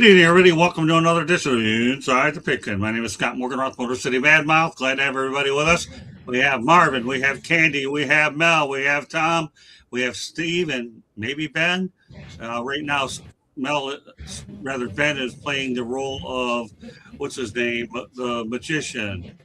evening, everybody. Welcome to another edition of Inside the Pigskin. My name is Scott Morganroth, Motor City Badmouth. Glad to have everybody with us. We have Marvin, we have Candy, we have Mel, we have Tom, we have Steve, and maybe Ben. Right now, Ben is playing the role of, what's his name, the magician.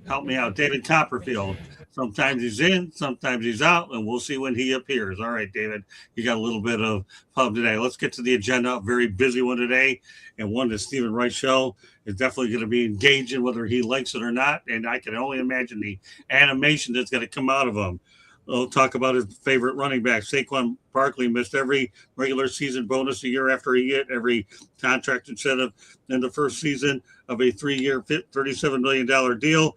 Help me out, David Copperfield. Sometimes he's in, sometimes he's out, and we'll see when he appears. All right, David, you got a little bit of pub today. Let's get to the agenda. A very busy one today, and one that Stephen Wright show is definitely going to be engaging, whether he likes it or not. And I can only imagine the animation that's going to come out of him. We'll talk about his favorite running back. Saquon Barkley missed every regular season bonus a year after he hit every contract incentive in the first season of a 3-year, $37 million deal.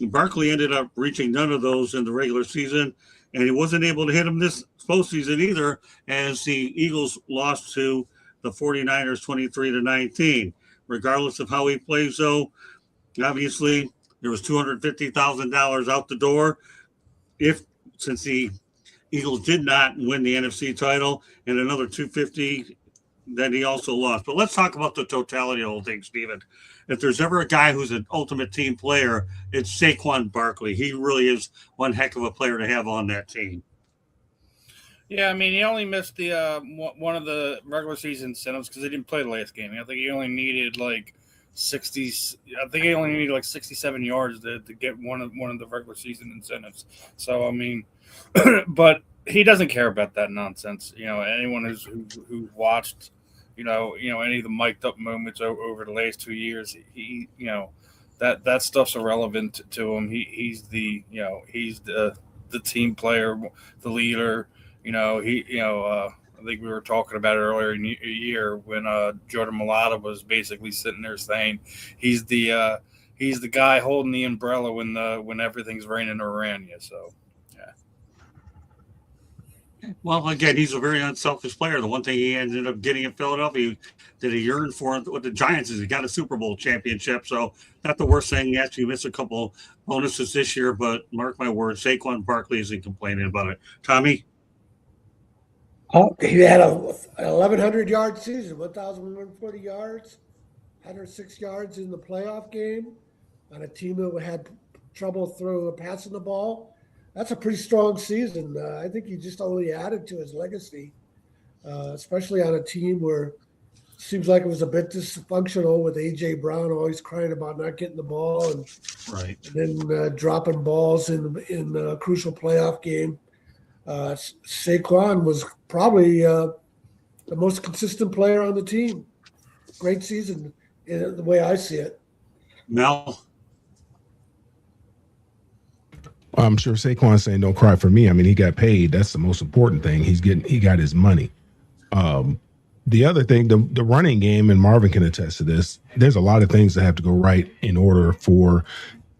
Barkley ended up reaching none of those in the regular season, and he wasn't able to hit them this postseason either, as the Eagles lost to the 49ers 23-19. Regardless of how he plays, though, obviously there was $250,000 out the door since the Eagles did not win the NFC title, and another $250 that he also lost. But let's talk about the totality of the whole thing, Steven. If there's ever a guy who's an ultimate team player, it's Saquon Barkley. He really is one heck of a player to have on that team. Yeah, I mean, he only missed the one of the regular season incentives because he didn't play the last game. I think he only needed like 60. I think he only needed like 67 yards to get one of the regular season incentives. So I mean, but he doesn't care about that nonsense. You know, anyone who's watched, you know, any of the mic'd up moments over the last 2 years, he that stuff's irrelevant to him. He's the team player, the leader. I think we were talking about it earlier in the year when Jordan Mailata was basically sitting there saying he's the guy holding the umbrella when everything's raining around you. So. Well, again, he's a very unselfish player. The one thing he ended up getting in Philadelphia that he yearned for with the Giants is he got a Super Bowl championship. So not the worst thing. Yes, you missed a couple bonuses this year, but mark my words, Saquon Barkley isn't complaining about it. Tommy? Oh, he had a 1,100-yard season, 1,140 yards, 106 yards in the playoff game on a team that had trouble passing the ball. That's a pretty strong season. I think he just only added to his legacy, especially on a team where it seems like it was a bit dysfunctional with A.J. Brown always crying about not getting the ball and then dropping balls in a crucial playoff game. Saquon was probably the most consistent player on the team. Great season, in the way I see it. Mel? I'm sure Saquon's saying, "Don't cry for me." I mean, he got paid. That's the most important thing. He got his money. The other thing, the running game, and Marvin can attest to this. There's a lot of things that have to go right in order for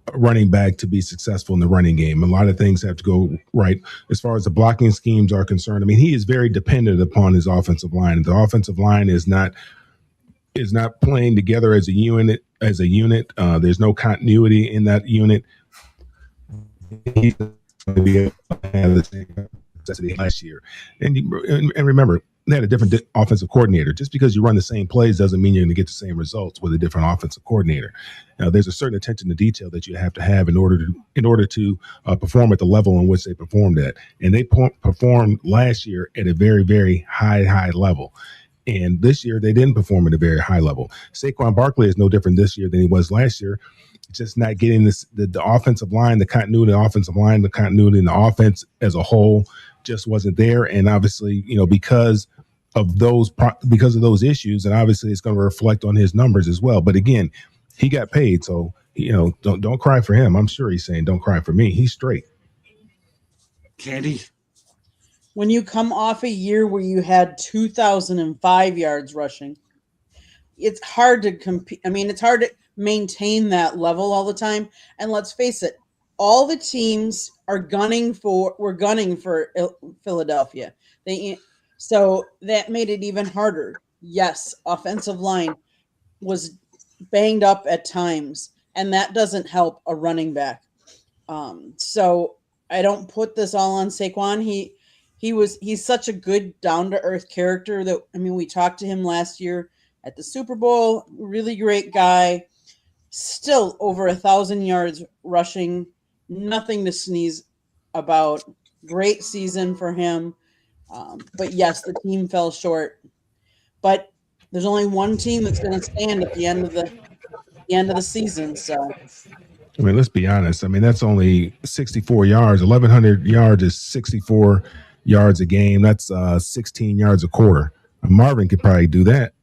a running back to be successful in the running game. A lot of things have to go right as far as the blocking schemes are concerned. I mean, he is very dependent upon his offensive line. The offensive line is not playing together as a unit. There's no continuity in that unit. He's going to be able to have the same necessity last year. And remember, they had a different offensive coordinator. Just because you run the same plays doesn't mean you're going to get the same results with a different offensive coordinator. Now, there's a certain attention to detail that you have to have in order to perform at the level in which they performed at. And they performed last year at a very, very high level. And this year, they didn't perform at a very high level. Saquon Barkley is no different this year than he was last year. Just not getting the offensive line, the continuity in the offense as a whole just wasn't there. And obviously, because of those issues, and obviously it's going to reflect on his numbers as well. But again, he got paid, so don't cry for him. I'm sure he's saying, "Don't cry for me." He's straight. Candy? When you come off a year where you had 2,005 yards rushing, it's hard to compete. I mean, it's hard to maintain that level all the time. And let's face it, all the teams were gunning for Philadelphia. So that made it even harder. Yes, offensive line was banged up at times, and that doesn't help a running back. So I don't put this all on Saquon. He's such a good down to earth character that, I mean, we talked to him last year. at the Super Bowl. Really great guy. Still over 1,000 yards rushing. Nothing to sneeze about. Great season for him. But yes, the team fell short. But there's only one team that's going to stand at the end of the season. So, I mean, let's be honest. I mean, that's only 64 yards. 1,100 yards is 64 yards a game. That's 16 yards a quarter. Marvin could probably do that.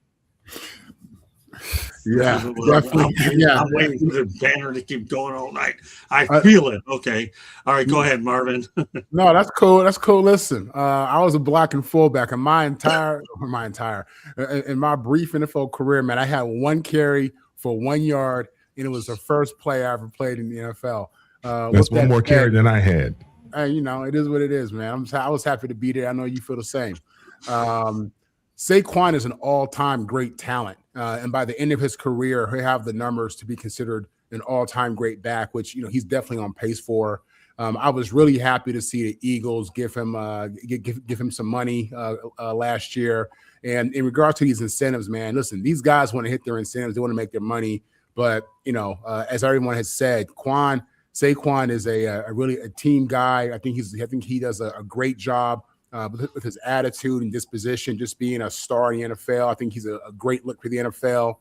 Yeah, definitely. Yeah, I'm waiting for the banner to keep going all night. I feel it. Okay. All right, go ahead, Marvin. No, that's cool. That's cool. Listen, I was a blocking fullback in my entire in my brief NFL career, man. I had one carry for 1 yard, and it was the first play I ever played in the NFL. That's one more carry than I had. You know, it is what it is, man. I was happy to be there. I know you feel the same. Saquon is an all-time great talent, and by the end of his career, he'll have the numbers to be considered an all-time great back, which, you know, he's definitely on pace for. I was really happy to see the Eagles give him some money last year. And in regards to these incentives, man, listen, these guys want to hit their incentives, they want to make their money, but you know, as everyone has said, Saquon is a really a team guy. I think he does a great job. With his attitude and disposition, just being a star in the NFL. I think he's a great look for the NFL.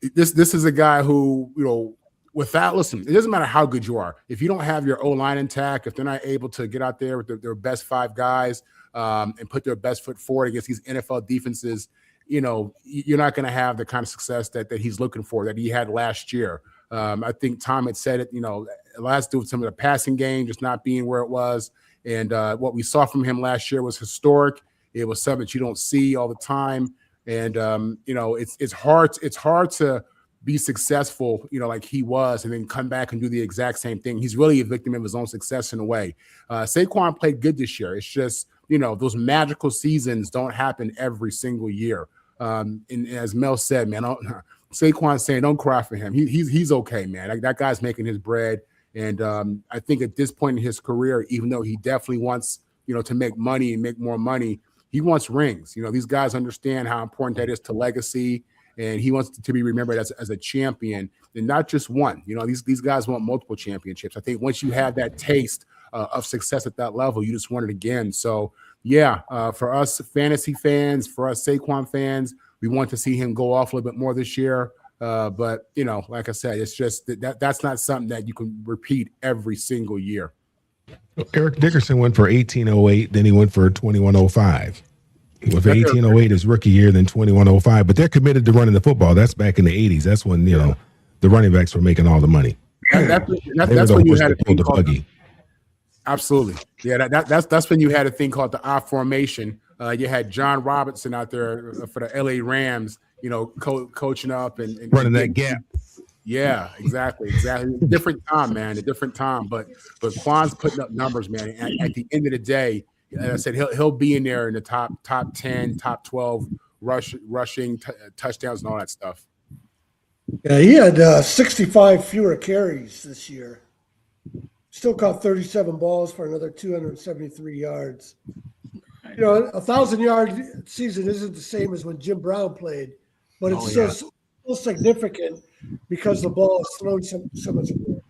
This is a guy who, you know, listen, it doesn't matter how good you are. If you don't have your O-line intact, if they're not able to get out there with their best five guys and put their best foot forward against these NFL defenses, you know, you're not going to have the kind of success that he's looking for, that he had last year. I think Tom had said it, you know, it has to do with some of the passing game just not being where it was. And what we saw from him last year was historic. It was something that you don't see all the time. And, you know, it's hard to be successful, you know, like he was, and then come back and do the exact same thing. He's really a victim of his own success in a way. Saquon played good this year. It's just, you know, those magical seasons don't happen every single year. And as Mel said, man, Saquon's saying, don't cry for him. He's okay, man. That guy's making his bread. And I think at this point in his career, even though he definitely wants, you know, to make money and make more money, he wants rings. You know, these guys understand how important that is to legacy, and he wants to be remembered as a champion, and not just one. You know, these guys want multiple championships. I think once you have that taste of success at that level, you just want it again. So, yeah, for us fantasy fans, for us Saquon fans, we want to see him go off a little bit more this year. But, you know, like I said, it's just that's not something that you can repeat every single year. Eric Dickerson went for 1808, then he went for 2105. He went for 1808 his rookie year, then 2105. But they're committed to running the football. That's back in the 80s. That's when, you know, the running backs were making all the money. That's when you had to pull the buggy. Absolutely. Yeah, that's when you had a thing called the I formation. You had John Robinson out there for the LA Rams, you know, coaching up and running that gap. Yeah, exactly. Different time, man. A different time. But Quan's putting up numbers, man. At the end of the day, as I said, he'll be in there in the top 10, top 12 rushing touchdowns and all that stuff. Yeah, he had 65 fewer carries this year. Still caught 37 balls for another 273 yards. You know, 1,000-yard season isn't the same as when Jim Brown played, but it's still significant because the ball is thrown so much more.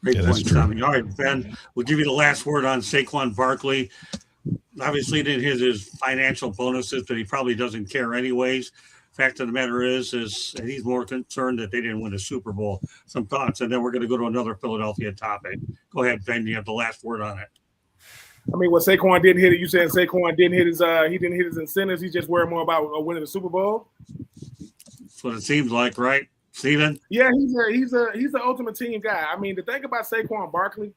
Great point, Tommy. All right, Ben, we'll give you the last word on Saquon Barkley. Obviously, didn't hit his financial bonuses, but he probably doesn't care anyways. Fact of the matter is he's more concerned that they didn't win a Super Bowl. Some thoughts, and then we're going to go to another Philadelphia topic. Go ahead, Ben. You have the last word on it. I mean, what Saquon didn't hit it. You saying Saquon didn't hit his incentives. He's just worried more about winning the Super Bowl. That's what it seems like, right, Steven? Yeah, he's the ultimate team guy. I mean, the thing about Saquon Barkley,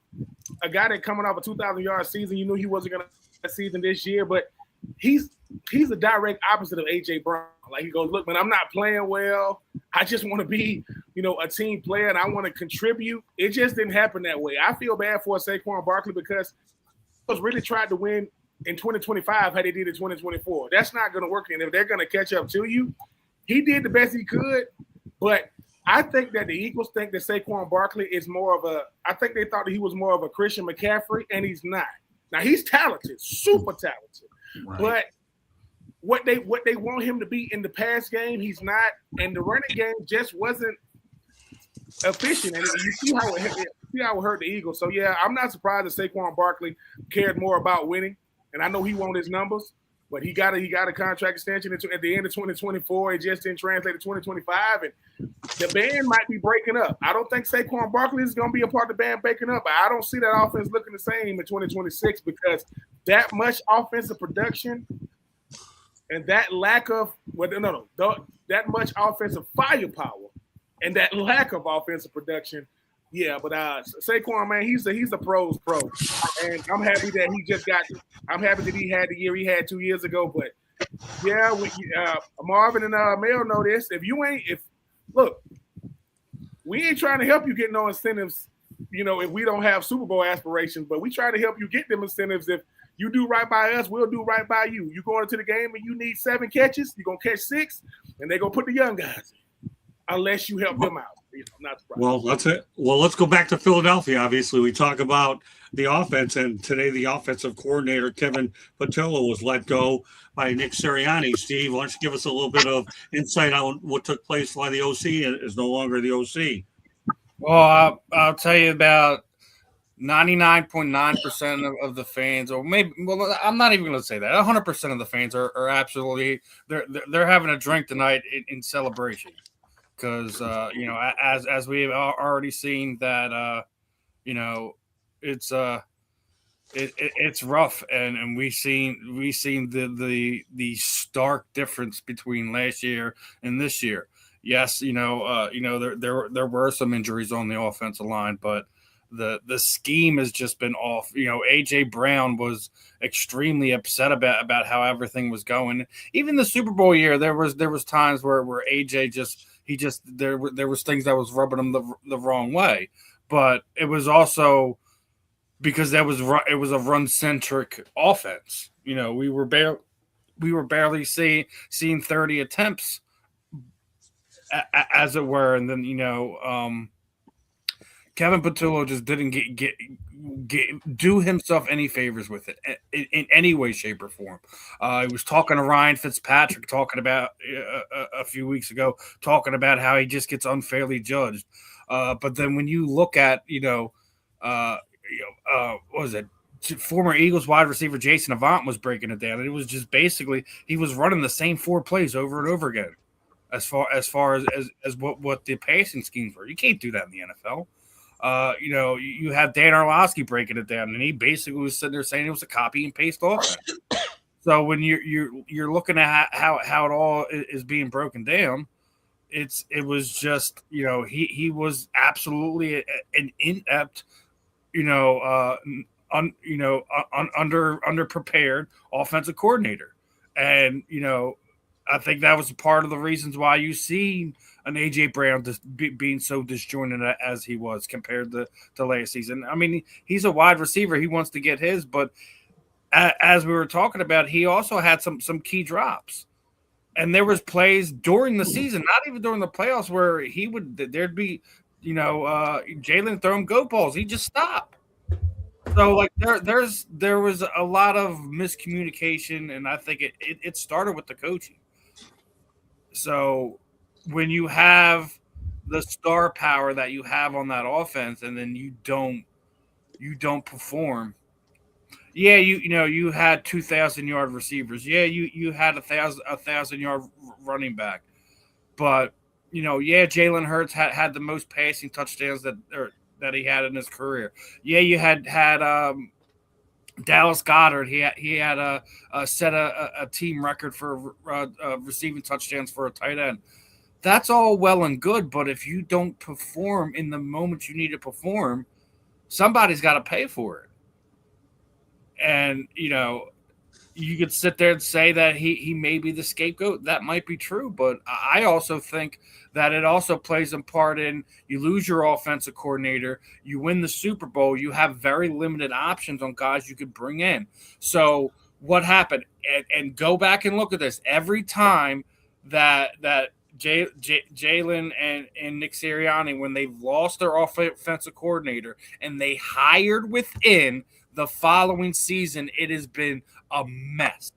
a guy that coming off a 2,000-yard season, you knew he wasn't going to season this year, but he's the direct opposite of A.J. Brown. Like, he goes, look, man, I'm not playing well. I just want to be, you know, a team player, and I want to contribute. It just didn't happen that way. I feel bad for Saquon Barkley because he was really trying to win in 2025 how they did in 2024. That's not going to work. And if they're going to catch up to you, he did the best he could. But I think that the Eagles think that Saquon Barkley is I think they thought that he was more of a Christian McCaffrey, and he's not. Now, he's talented, super talented. Right. But what they want him to be in the pass game. He's not, and the running game just wasn't efficient. And you see how it hurt the Eagles. So yeah, I'm not surprised that Saquon Barkley cared more about winning. And I know he wanted his numbers, but he got a contract extension at the end of 2024. It just didn't translate to 2025, and the band might be breaking up. I don't think Saquon Barkley is going to be a part of the band breaking up, but I don't see that offense looking the same in 2026 because that much offensive production and that lack of that much offensive firepower and that lack of offensive production. Yeah, but Saquon, man, he's a pro's pro, and I'm happy that I'm happy that he had the year he had 2 years ago. But yeah, Marvin and Mel know this. Look, we ain't trying to help you get no incentives. If we don't have Super Bowl aspirations, but we try to help you get them incentives. If you do right by us, we'll do right by you. You go into the game and you need 7 catches, you're gonna catch 6, and they're gonna put the young guys in, unless you help them out. Not surprised. Well, that's it. Well, let's go back to Philadelphia. Obviously, we talk about the offense, and today the offensive coordinator, Kevin Pattillo, was let go by Nick Sirianni. Steve, why don't you give us a little bit of insight on what took place, why the OC is no longer the OC? Well, I'll tell you about 99.9% of the fans, or maybe, well, I'm not even going to say that. 100% of the fans are absolutely they're having a drink tonight in celebration. Because as we have already seen that it's rough, and we've seen the stark difference between last year and this year. Yes, there were some injuries on the offensive line, but the scheme has just been off. AJ Brown was extremely upset about how everything was going. Even the Super Bowl year, there was times where AJ there was things that was rubbing him the wrong way, but it was also because it was a run centric offense. We were barely seeing 30 attempts, as it were, and then Kevin Pattillo just didn't do himself any favors with it in any way, shape, or form. He was talking to Ryan Fitzpatrick, talking about a few weeks ago, talking about how he just gets unfairly judged. But then when you look at, what was it? Former Eagles wide receiver Jason Avant was breaking it down, and it was just basically he was running the same 4 plays over and over again, as far as what the passing schemes were. You can't do that in the NFL. You have Dan Orlovsky breaking it down, and he basically was sitting there saying it was a copy and paste offense. So when you're looking at how it all is being broken down, it was just he was absolutely an inept, underprepared offensive coordinator, and I think that was part of the reasons why you see an AJ Brown being so disjointed as he was compared to last season. I mean, he's a wide receiver; he wants to get his, but as we were talking about, he also had some key drops, and there was plays during the season, not even during the playoffs, where there'd be Jalen throw him go balls, he just stopped. So like there was a lot of miscommunication, and I think it started with the coaching. So when you have the star power that you have on that offense, and then you don't perform. Yeah, you had 2,000-yard receivers. Yeah, you had a 1,000-yard running back. But Jalen Hurts had the most passing touchdowns that he had in his career. Yeah, you had Dallas Goedert. He had a set a team record for receiving touchdowns for a tight end. That's all well and good, but if you don't perform in the moment you need to perform, somebody's got to pay for it. And you could sit there and say that he may be the scapegoat. That might be true, but I also think that it also plays a part in you lose your offensive coordinator, you win the Super Bowl, you have very limited options on guys you could bring in. So what happened? And go back and look at this. Every time that Jalen and Nick Sirianni, when they've lost their offensive coordinator and they hired within the following season, it has been a mess.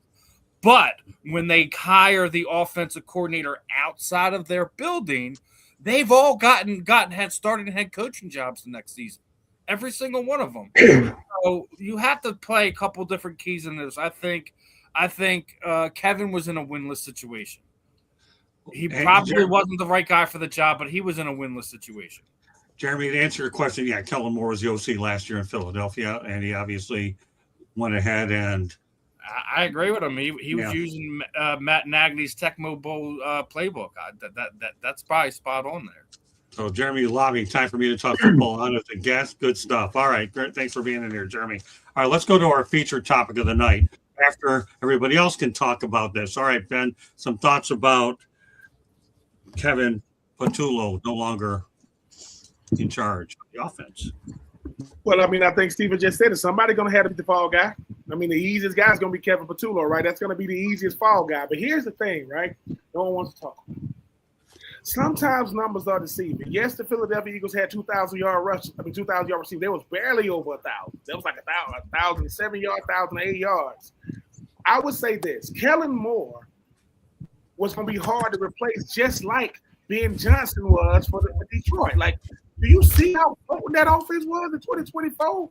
But when they hire the offensive coordinator outside of their building, they've all had started head coaching jobs the next season. Every single one of them. So you have to play a couple different keys in this. I think Kevin was in a winless situation. He probably wasn't the right guy for the job, but he was in a winless situation. Jeremy, to answer your question, yeah, Kellen Moore was the OC last year in Philadelphia, and he obviously went ahead and I agree with him. He was using Matt Nagy's Tecmo Bowl playbook. That's probably spot on there. So, Jeremy lobbying, time for me to talk football on as a guest. Good stuff. All right, great. Thanks for being in here, Jeremy. All right, let's go to our featured topic of the night after everybody else can talk about this. All right, Ben, some thoughts about Kevin Patullo no longer in charge of the offense. Well, I mean, I think Steven just said it. Somebody's going to have to be the fall guy. I mean, the easiest guy is going to be Kevin Patullo, right? That's going to be the easiest fall guy. But here's the thing, right? No one wants to talk about it. Sometimes numbers are deceiving. Yes, the Philadelphia Eagles had 2,000-yard rush. 2,000-yard receiving. They was barely over 1,000. That was like 1,007 yards, 1,008 yards. I would say this. Kellen Moore was going to be hard to replace, just like Ben Johnson was for Detroit. Like, do you see how potent that offense was in 2024?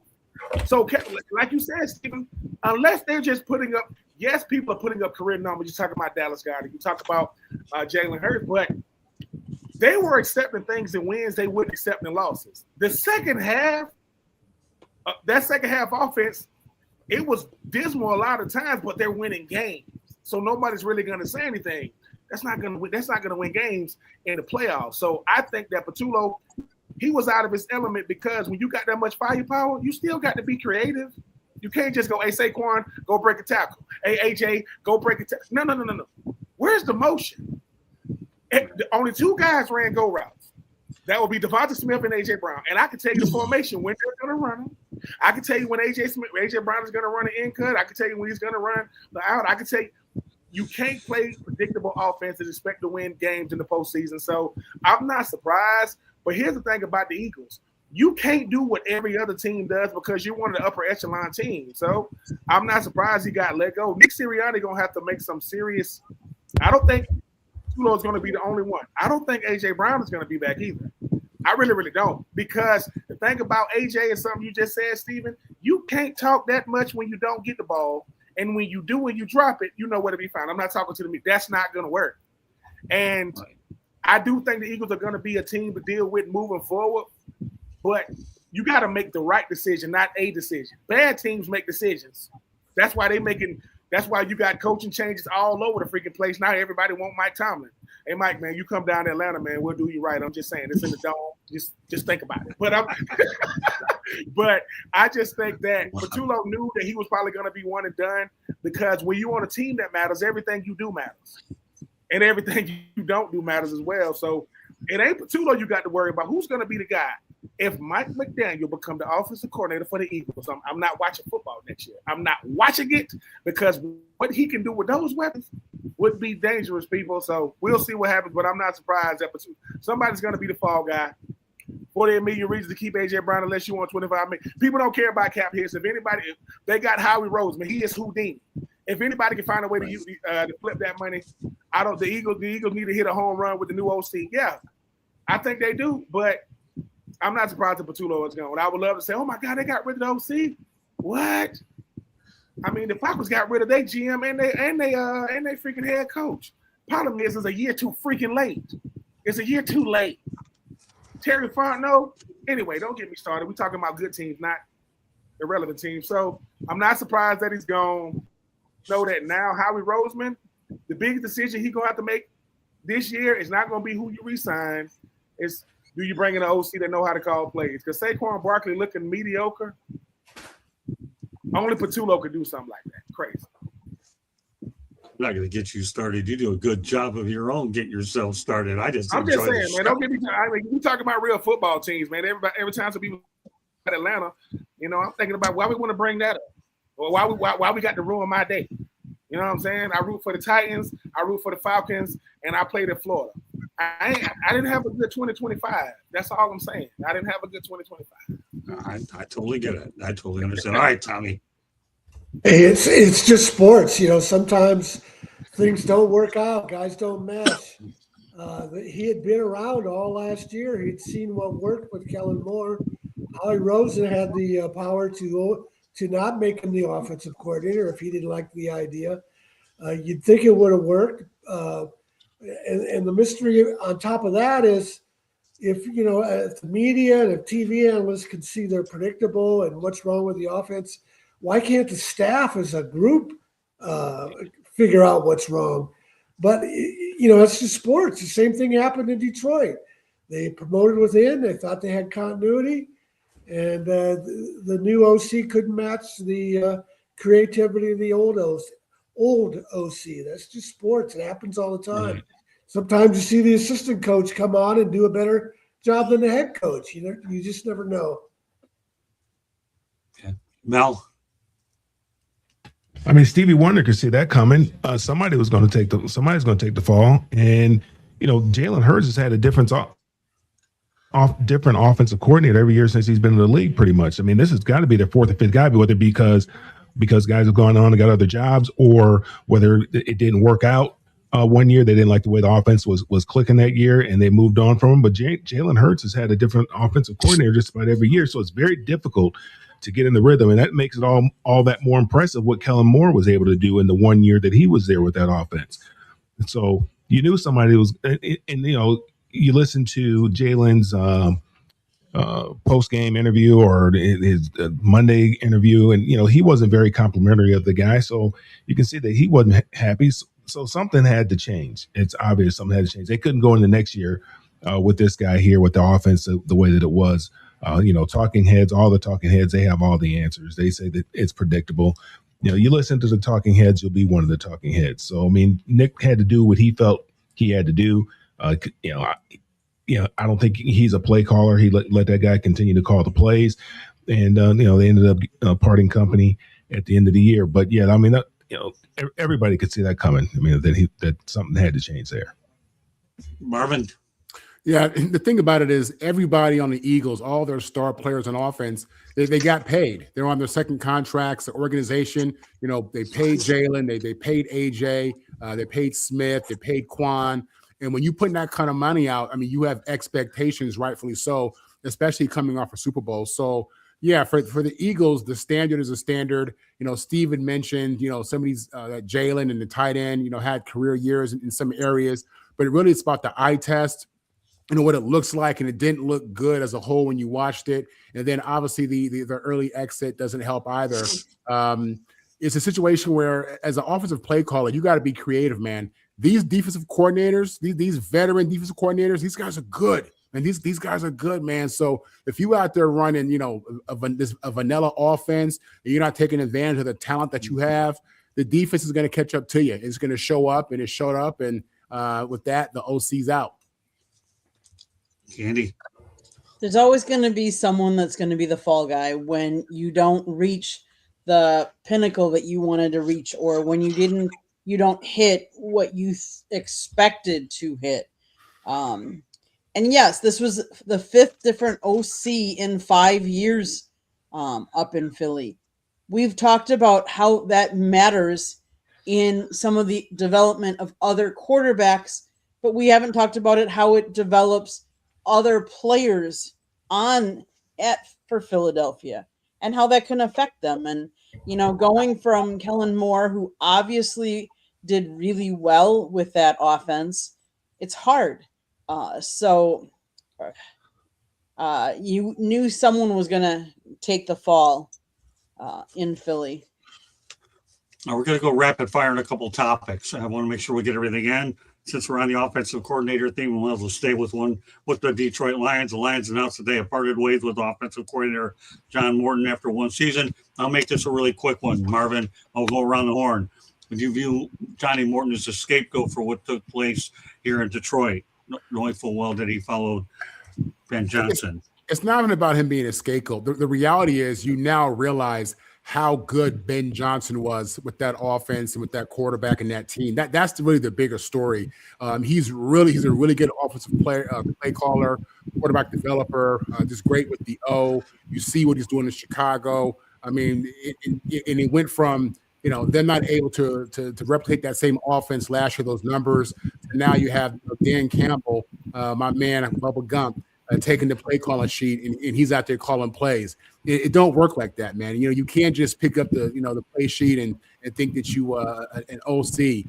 So, like you said, Stephen, unless they're just putting up, yes, people are putting up career numbers. You talk about Dallas Goedert, you talk about Jalen Hurts, but they were accepting things in wins they wouldn't accept in losses. The second half, that second half offense, it was dismal a lot of times, but they're winning games. So nobody's really going to say anything. That's not going to win games in the playoffs. So I think that Patullo, he was out of his element because when you got that much firepower, you still got to be creative. You can't just go, hey, Saquon, go break a tackle. Hey, AJ, go break a tackle. No. Where's the motion? Only two guys ran go routes. That would be Devonta Smith and AJ Brown. And I can tell you the formation when they're going to run them. I can tell you when AJ Brown is going to run an in cut. I can tell you when he's going to run the out. I can tell you can't play predictable offense and expect to win games in the postseason. So I'm not surprised. But here's the thing about the Eagles. You can't do what every other team does because you're one of the upper echelon teams. So I'm not surprised he got let go. Nick Sirianni going to have to make some serious – I don't think Tulo is going to be the only one. I don't think A.J. Brown is going to be back either. I really, really don't. Because the thing about A.J. is something you just said, Steven. You can't talk that much when you don't get the ball. And when you do, when you drop it, you know where to be found. I'm not talking to me. That's not going to work. And I do think the Eagles are going to be a team to deal with moving forward. But you got to make the right decision, not a decision. Bad teams make decisions. That's why that's why you got coaching changes all over the freaking place. Now everybody want Mike Tomlin. Hey, Mike, man, you come down to Atlanta, man, we'll do you right. I'm just saying, it's in the dome. Just think about it. But I just think that Patullo knew that he was probably going to be one and done because when you're on a team that matters, everything you do matters. And everything you don't do matters as well. So it ain't Patullo you got to worry about. Who's going to be the guy? If Mike McDaniel become the offensive coordinator for the Eagles, I'm not watching football next year. I'm not watching it because what he can do with those weapons would be dangerous, people. So we'll see what happens, but I'm not surprised that somebody's going to be the fall guy. 48 million reasons to keep A.J. Brown unless you want 25 million. People don't care about cap hits. If they got Howie Roseman. He is Houdini. If anybody can find a way to flip that money, the Eagles need to hit a home run with the new OC. Yeah, I think they do, but I'm not surprised that Patullo is gone. I would love to say, oh my God, they got rid of the OC. What? I mean, the Falcons got rid of their GM and they freaking head coach. Problem is, it's a year too freaking late. It's a year too late. Terry Fontenot. Anyway, don't get me started. We're talking about good teams, not irrelevant teams. So I'm not surprised that he's gone. Know that now Howie Roseman, the biggest decision he's going to have to make this year is not going to be who you re-sign. It's do you bring in an OC that know how to call plays? Because Saquon Barkley looking mediocre. Only Patullo could do something like that. Crazy. I'm not going to get you started. You do a good job of your own. Get yourself started. I'm just saying, man. Don't get me. We talking about real football teams, man. Every time some people at Atlanta, I'm thinking about why we want to bring that up, or why we got to ruin my day. You know what I'm saying? I root for the Titans, I root for the Falcons, and I played in Florida. I didn't have a good 2025. That's all I'm saying. I didn't have a good 2025. I totally get it. I totally understand. All right, Tommy. It's just sports, sometimes things don't work out, guys don't mesh. He had been around all last year. He'd seen what worked with Kellen Moore. Howie Rosen had the power to not make him the offensive coordinator if he didn't like the idea. You'd think it would have worked. And the mystery on top of that is if the media and if TV analysts can see they're predictable and what's wrong with the offense, why can't the staff as a group figure out what's wrong? But it's just sports. The same thing happened in Detroit. They promoted within. They thought they had continuity, and the new OC couldn't match the creativity of the old OC. That's just sports. It happens all the time. Right. Sometimes you see the assistant coach come on and do a better job than the head coach. You just never know. Okay. Mel. I mean, Stevie Wonder could see that coming. Somebody's going to take the fall, and Jalen Hurts has had a different offensive coordinator every year since he's been in the league, pretty much. I mean, this has got to be their fourth or fifth guy, whether because guys have gone on and got other jobs, or whether it didn't work out. 1 year they didn't like the way the offense was clicking that year, and they moved on from him. But Jalen Hurts has had a different offensive coordinator just about every year, so it's very difficult to get in the rhythm, and that makes it all that more impressive what Kellen Moore was able to do in the 1 year that he was there with that offense. And so you knew somebody was, and you listen to Jalen's post-game interview or his Monday interview, and he wasn't very complimentary of the guy, so you can see that he wasn't happy. So something had to change. It's obvious something had to change. They couldn't go in the next year with this guy here with the offense the way that it was. Talking heads, all the talking heads, they have all the answers. They say that it's predictable. You listen to the talking heads, you'll be one of the talking heads. So, I mean, Nick had to do what he felt he had to do. I don't think he's a play caller. He let that guy continue to call the plays. And, they ended up parting company at the end of the year. But, yeah, I mean, everybody could see that coming. I mean, that something had to change there. Marvin. Yeah, the thing about it is everybody on the Eagles, all their star players on offense, they got paid. They're on their second contracts. The organization, they paid Jalen, they paid AJ, they paid Smith, they paid Quan. And when you put that kind of money out, I mean, you have expectations, rightfully so, especially coming off a Super Bowl. So, yeah, for the Eagles, the standard is a standard. Steve had mentioned, some of these that Jalen and the tight end, had career years in some areas, but really it's about the eye test. What it looks like, and it didn't look good as a whole when you watched it. And then obviously the early exit doesn't help either. It's a situation where as an offensive play caller, you got to be creative, man. These defensive coordinators, these veteran defensive coordinators, these guys are good. And these guys are good, man. So if you out there running, a vanilla offense, and you're not taking advantage of the talent that you have, the defense is going to catch up to you. It's going to show up, and it showed up. And with that, the OC's out. Candy. There's always going to be someone that's going to be the fall guy when you don't reach the pinnacle that you wanted to reach, or when you don't hit what you expected to hit. And yes, this was the fifth different OC in 5 years up in Philly. We've talked about how that matters in some of the development of other quarterbacks, but we haven't talked about it, how it develops other players for Philadelphia and how that can affect them. And, going from Kellen Moore, who obviously did really well with that offense, it's hard. So you knew someone was going to take the fall in Philly. Now we're going to go rapid fire on a couple topics. I want to make sure we get everything in. Since we're on the offensive coordinator theme, we'll stay with one with the Detroit Lions. The Lions announced that they have parted ways with offensive coordinator John Morton after one season. I'll make this a really quick one, Marvin. I'll go around the horn. Would you view Johnny Morton as a scapegoat for what took place here in Detroit, knowing full well that he followed Ben Johnson? It's not even about him being a scapegoat. The reality is you now realize how good Ben Johnson was with that offense and with that quarterback and that team. That's really the bigger story. He's a really good offensive play caller, quarterback developer, just great with the O. You see what he's doing in Chicago. I mean, and it went from they're not able to replicate that same offense last year, those numbers. And now you have Dan Campbell, my man, Bubba Gump, taking the play calling sheet, and he's out there calling plays. It don't work like that, man. You can't just pick up the play sheet and think that you an OC.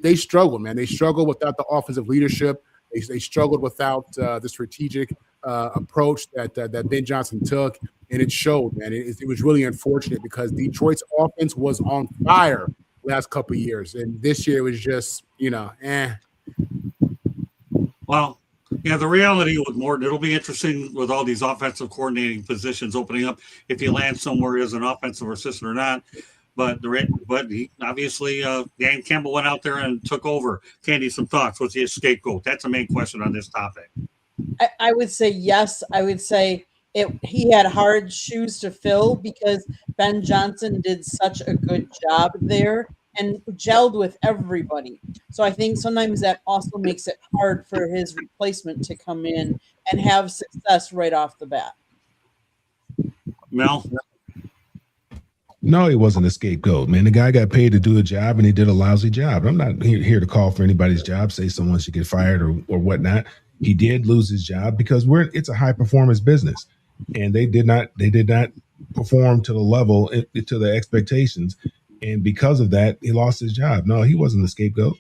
They struggle, man. They struggle without the offensive leadership. They struggled without the strategic approach that Ben Johnson took, and it showed, man. It was really unfortunate because Detroit's offense was on fire last couple of years, and this year it was just Well, yeah, the reality with Morton, it'll be interesting with all these offensive coordinating positions opening up if he lands somewhere as an offensive assistant or not. But obviously, Dan Campbell went out there and took over. Candy, some thoughts? What's the scapegoat? That's the main question on this topic. I would say yes. I would say he had hard shoes to fill because Ben Johnson did such a good job there and gelled with everybody. So I think sometimes that also makes it hard for his replacement to come in and have success right off the bat. Mel? No, he wasn't a scapegoat, man. The guy got paid to do a job, and he did a lousy job. I'm not here to call for anybody's job, say someone should get fired or whatnot. He did lose his job because it's a high performance business, and they did not perform to the level to the expectations, and because of that, he lost his job. No, he wasn't the scapegoat.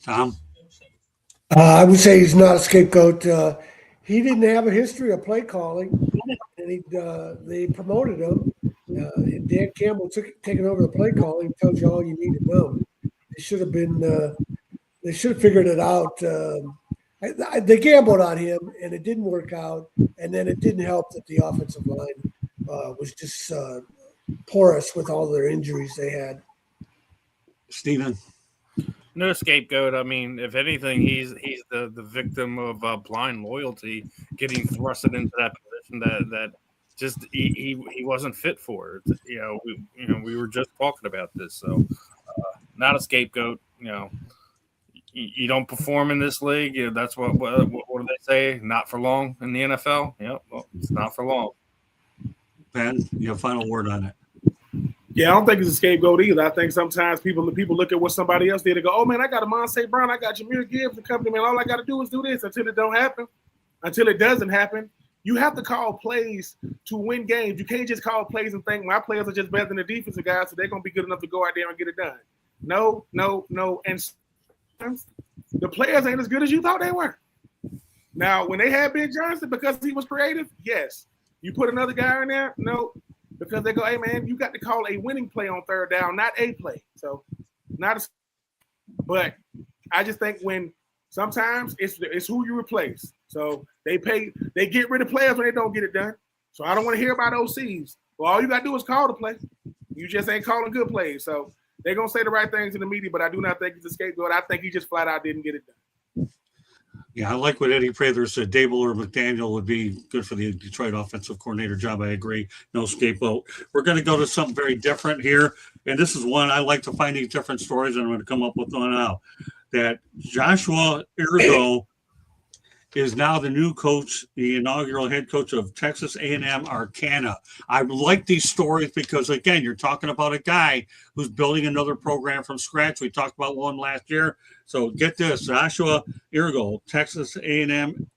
Tom? I would say he's not a scapegoat. He didn't have a history of play calling, and they promoted him. And Dan Campbell taking over the play calling tells you all you need to know. They should have figured it out. They gambled on him, and it didn't work out. And then it didn't help that the offensive line was just porous with all their injuries they had. Steven? No scapegoat. I mean, if anything, he's the victim of blind loyalty, getting thrusted into that position that just he wasn't fit for. We were just talking about this, so not a scapegoat. You don't perform in this league. That's what do they say? Not for long in the NFL. Yep, well, it's not for long. Ben, your final word on it. Yeah, I don't think it's a scapegoat either. I think sometimes people look at what somebody else did and go, "Oh man, I got a Monte Brown, I got Jameer Gibbs and company, man. All I got to do is do this until it don't happen, until it doesn't happen." You have to call plays to win games. You can't just call plays and think my players are just better than the defensive guys, so they're gonna be good enough to go out there and get it done. No. And sometimes the players ain't as good as you thought they were. Now, when they had Ben Johnson because he was creative, yes. You put another guy in there, no. Because they go, hey, man, you got to call a winning play on third down, not a play. So, but I just think when sometimes it's who you replace. So they get rid of players when they don't get it done. So I don't want to hear about OCs. Well, all you got to do is call the play. You just ain't calling good plays. So they're going to say the right things in the media, but I do not think it's a scapegoat. I think he just flat out didn't get it done. Yeah, I like what Eddie Prather said. Dable or McDaniel would be good for the Detroit offensive coordinator job. I agree. No scapegoat. We're going to go to something very different here. And this is one I like to find these different stories, and I'm going to come up with one now. That Joshua Ergo is now the new coach, the inaugural head coach of Texas A&M Arcana. I like these stories because, again, you're talking about a guy who's building another program from scratch. We talked about one last year. So get this, Joshua Ergo, Texas A&M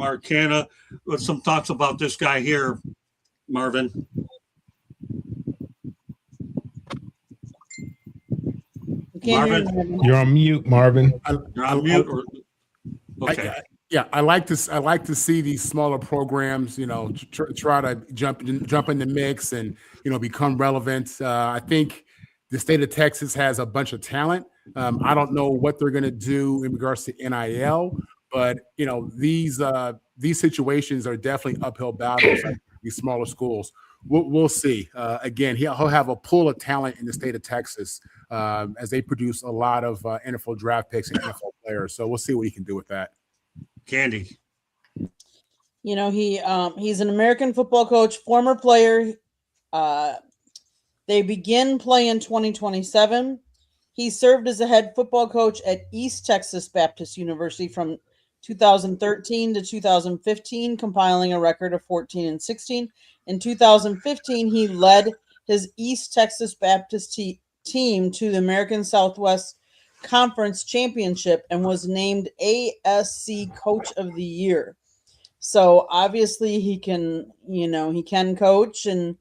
Arcana. With some thoughts about this guy here, Marvin. Marvin, you're on mute, Marvin. You're on mute. Okay. I like to see these smaller programs, try to jump in the mix and become relevant. I think the state of Texas has a bunch of talent. I don't know what they're going to do in regards to NIL, but these situations are definitely uphill battles at these smaller schools. We'll see. Again, he'll have a pool of talent in the state of Texas as they produce a lot of NFL draft picks and NFL players. So we'll see what he can do with that. Candy. He's an American football coach, former player. They begin play in 2027. He served as a head football coach at East Texas Baptist University from 2013 to 2015, compiling a record of 14-16. In 2015, he led his East Texas Baptist team to the American Southwest Conference Championship and was named ASC Coach of the Year. So obviously he can, he can coach, and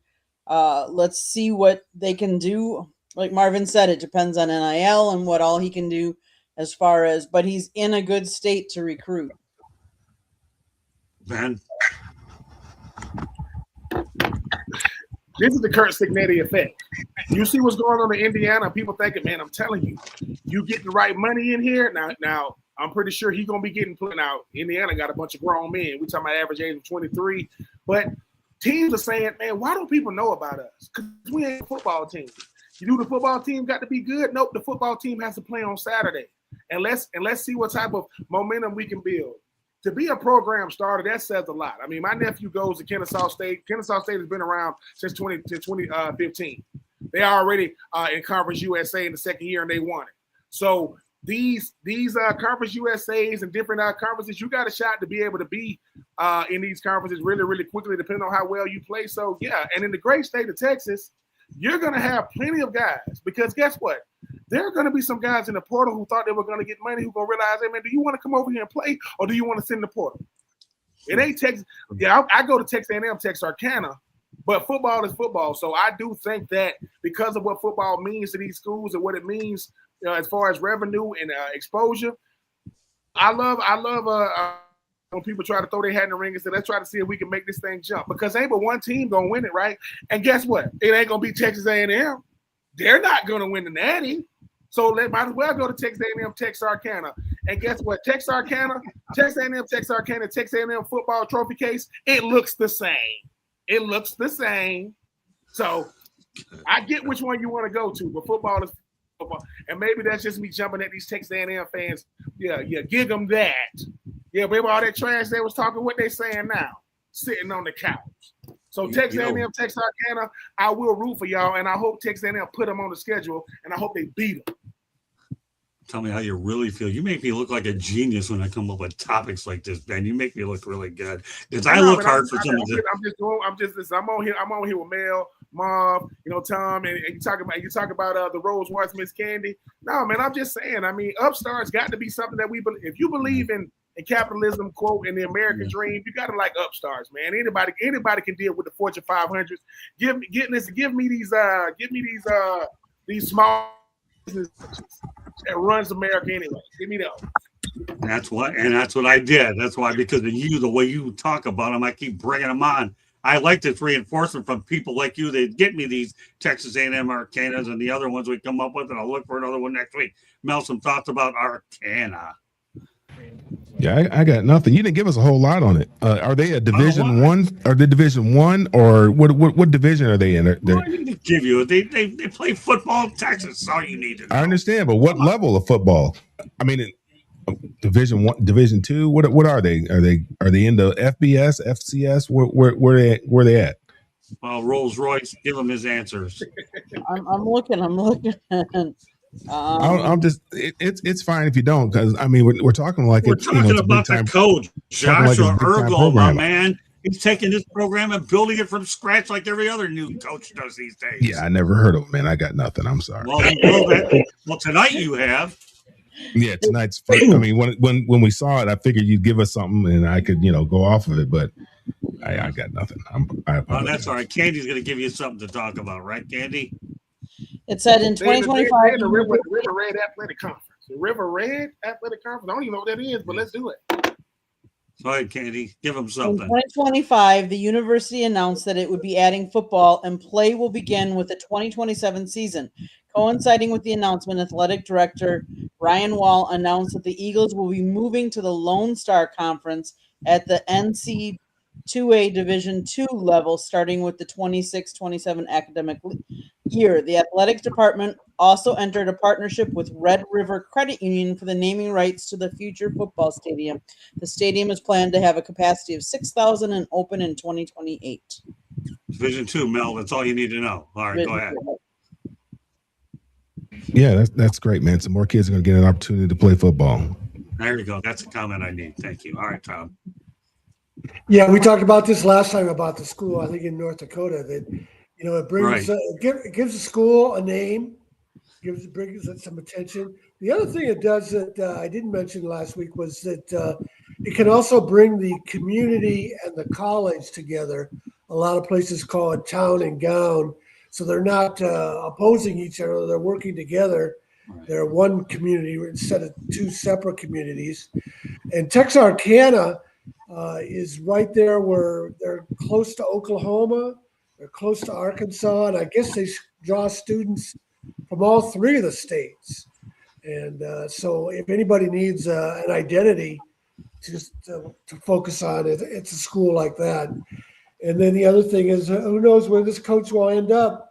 let's see what they can do. Like Marvin said, it depends on NIL and what all he can do as far as, but he's in a good state to recruit. Ben? This is the Kurt Signetti effect. You see what's going on in Indiana, people thinking, man, I'm telling you, you getting the right money in here. Now I'm pretty sure he's going to be getting put out. Indiana got a bunch of grown men. We're talking about average age of 23. But teams are saying, man, why don't people know about us? Because we ain't a football team. You do the football team got to be good? Nope, the football team has to play on Saturday. And let's see what type of momentum we can build. To be a program starter, that says a lot. I mean, my nephew goes to Kennesaw State. Kennesaw State has been around since 2015. They are already in Conference USA in the second year, and they won it. So these Conference USAs and different conferences, you got a shot to be able to be in these conferences really, really quickly, depending on how well you play. So, yeah, and in the great state of Texas, you're going to have plenty of guys because guess what? There are going to be some guys in the portal who thought they were going to get money who going to realize, hey, man, do you want to come over here and play or do you want to sit in the portal? It ain't Texas. Yeah, I go to Texas A&M, Texarkana, but football is football. So I do think that because of what football means to these schools and what it means as far as revenue and exposure, I love when people try to throw their hat in the ring and say, let's try to see if we can make this thing jump because ain't but one team going to win it, right? And guess what? It ain't going to be Texas A&M. They're not going to win the Natty. So might as well go to Texas A&M, Texarkana. And guess what? Texarkana, Texas A&M, Texarkana, Texas A&M football trophy case, it looks the same. It looks the same. So I get which one you want to go to, but football is football. And maybe that's just me jumping at these Texas A&M fans. Yeah, gig them that. Yeah, baby, all that trash they was talking, what they saying now? Sitting on the couch. So Texas A&M, Texarkana, I will root for y'all, and I hope Texas A&M put them on the schedule, and I hope they beat them. Tell me how you really feel. You make me look like a genius when I come up with topics like this, Ben. You make me look really good because I look hard for some of this. I'm on here with Mel, Marv, Tom, and you talk about the Rose What's Miss Candy. No, man, I'm just saying. I mean, upstarts got to be something that we believe. If you believe in capitalism, quote, in the American dream, you got to like upstarts, man. Anybody can deal with the Fortune 500s. Give me these small businesses that runs America anyway. Give me those. That's what I did. That's why, because of you, the way you talk about them, I keep bringing them on. I like this reinforcement from people like you that get me these Texas A&M Arcanas and the other ones we come up with, and I'll look for another one next week. Mel, some thoughts about Arcana. Yeah, I got nothing. You didn't give us a whole lot on it. Are they a Division One? Are they Division One, or what division are they in? They play football in Texas. That's all you need to know. I understand, but what level of football? I mean, Division One, Division Two. What are they? Are they in the FBS, FCS? Where they at? Well, Rolls Royce, give him his answers. I'm looking. I'm just. It's fine if you don't, because I mean we're talking like we're talking about the coach Joshua Ergel, my man. He's taking this program and building it from scratch like every other new coach does these days. Yeah, I never heard of him, man. I got nothing. I'm sorry. Well, tonight you have. Yeah, tonight's first. I mean, when we saw it, I figured you'd give us something and I could go off of it, but I got nothing. That's all right. Candy's going to give you something to talk about, right, Candy? It said in 2025. The River Red Athletic Conference. The River Red Athletic Conference. I don't even know what that is, but let's do it. Go ahead, Candy. Give them something. In 2025, the university announced that it would be adding football, and play will begin with the 2027 season. Coinciding with the announcement, athletic director Ryan Wall announced that the Eagles will be moving to the Lone Star Conference at the NC2A Division II level, starting with the 26-27 academic year. The athletics department also entered a partnership with Red River Credit Union for the naming rights to the future football stadium. The stadium is planned to have a capacity of 6,000 and open in 2028. Division II, Mel. That's all you need to know. All right, go ahead. Yeah, that's great, man. Some more kids are going to get an opportunity to play football. There you go. That's a comment I need. Thank you. All right, Tom. Yeah, we talked about this last time about the school, I think in North Dakota, that, it brings, Right. it gives the school a name, brings it some attention. The other thing it does that I didn't mention last week was that it can also bring the community and the college together. A lot of places call it town and gown. So they're not opposing each other, they're working together. Right. They're one community instead of two separate communities. And Texarkana is right there where they're close to Oklahoma, they're close to Arkansas, and I guess they draw students from all three of the states. And so if anybody needs an identity to focus on, it's a school like that. And then the other thing is, who knows where this coach will end up?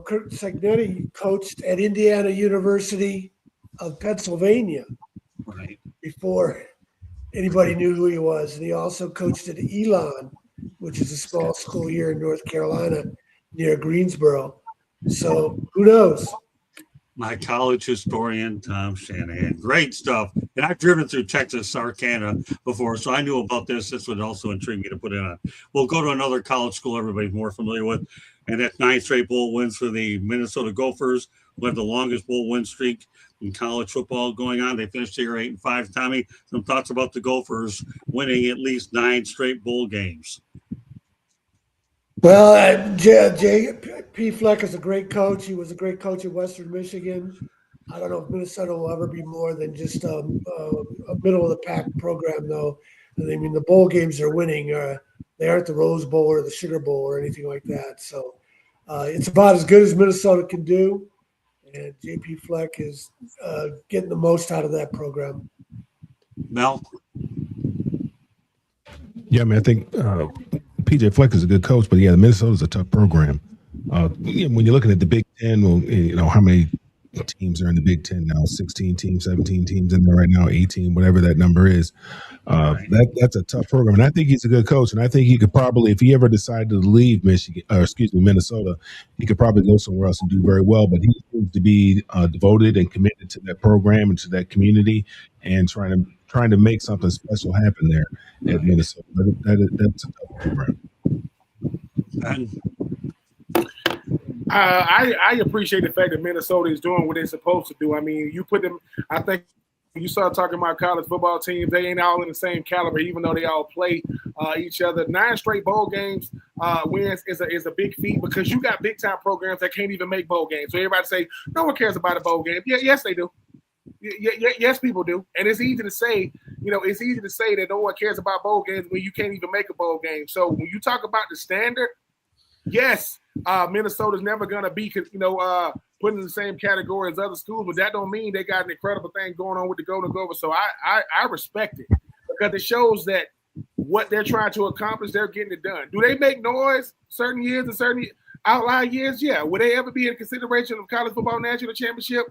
Kurt Cignetti coached at Indiana University of Pennsylvania Right. before anybody knew who he was. And he also coached at Elon, which is a small school here in North Carolina near Greensboro. So who knows? My college historian, Tom Shanahan. Great stuff. And I've driven through Texarkana before, so I knew about this. This would also intrigue me to put it on. We'll go to another college school everybody's more familiar with, and that's 9 straight bowl wins for the Minnesota Gophers, who have the longest bowl win streak in college football going on. They finished the year 8-5. Tommy, some thoughts about the Gophers winning at least 9 straight bowl games? Well, J.P. Fleck is a great coach. He was a great coach at Western Michigan. I don't know if Minnesota will ever be more than just a middle of the pack program, though. I mean, the bowl games they're winning, they aren't the Rose Bowl or the Sugar Bowl or anything like that. So it's about as good as Minnesota can do. And J.P. Fleck is getting the most out of that program. Mel? Yeah, I mean, I think PJ Fleck is a good coach, but yeah, Minnesota's a tough program. When you're looking at the Big Ten, well, how many teams are in the Big Ten now? 16 teams, 17 teams in there right now, 18, whatever that number is. That's a tough program, and I think he's a good coach. And I think he could probably, if he ever decided to leave Minnesota, he could probably go somewhere else and do very well. But he seems to be devoted and committed to that program and to that community, and trying to make something special happen there at Minnesota. That's a tough program. And I appreciate the fact that Minnesota is doing what they're supposed to do. I mean, you put them. I think you start talking about college football teams; they ain't all in the same caliber, even though they all play each other. 9 straight bowl games wins is a big feat because you got big time programs that can't even make bowl games. So everybody say no one cares about a bowl game. Yeah, yes they do. Yes, people do, and it's easy to say. It's easy to say that no one cares about bowl games when you can't even make a bowl game. So when you talk about the standard, yes, Minnesota's never gonna be, put in the same category as other schools, but that don't mean they got an incredible thing going on with the Golden Gophers. So I respect it because it shows that what they're trying to accomplish, they're getting it done. Do they make noise certain years and certain outlier years? Yeah. Will they ever be in consideration of college football national championship?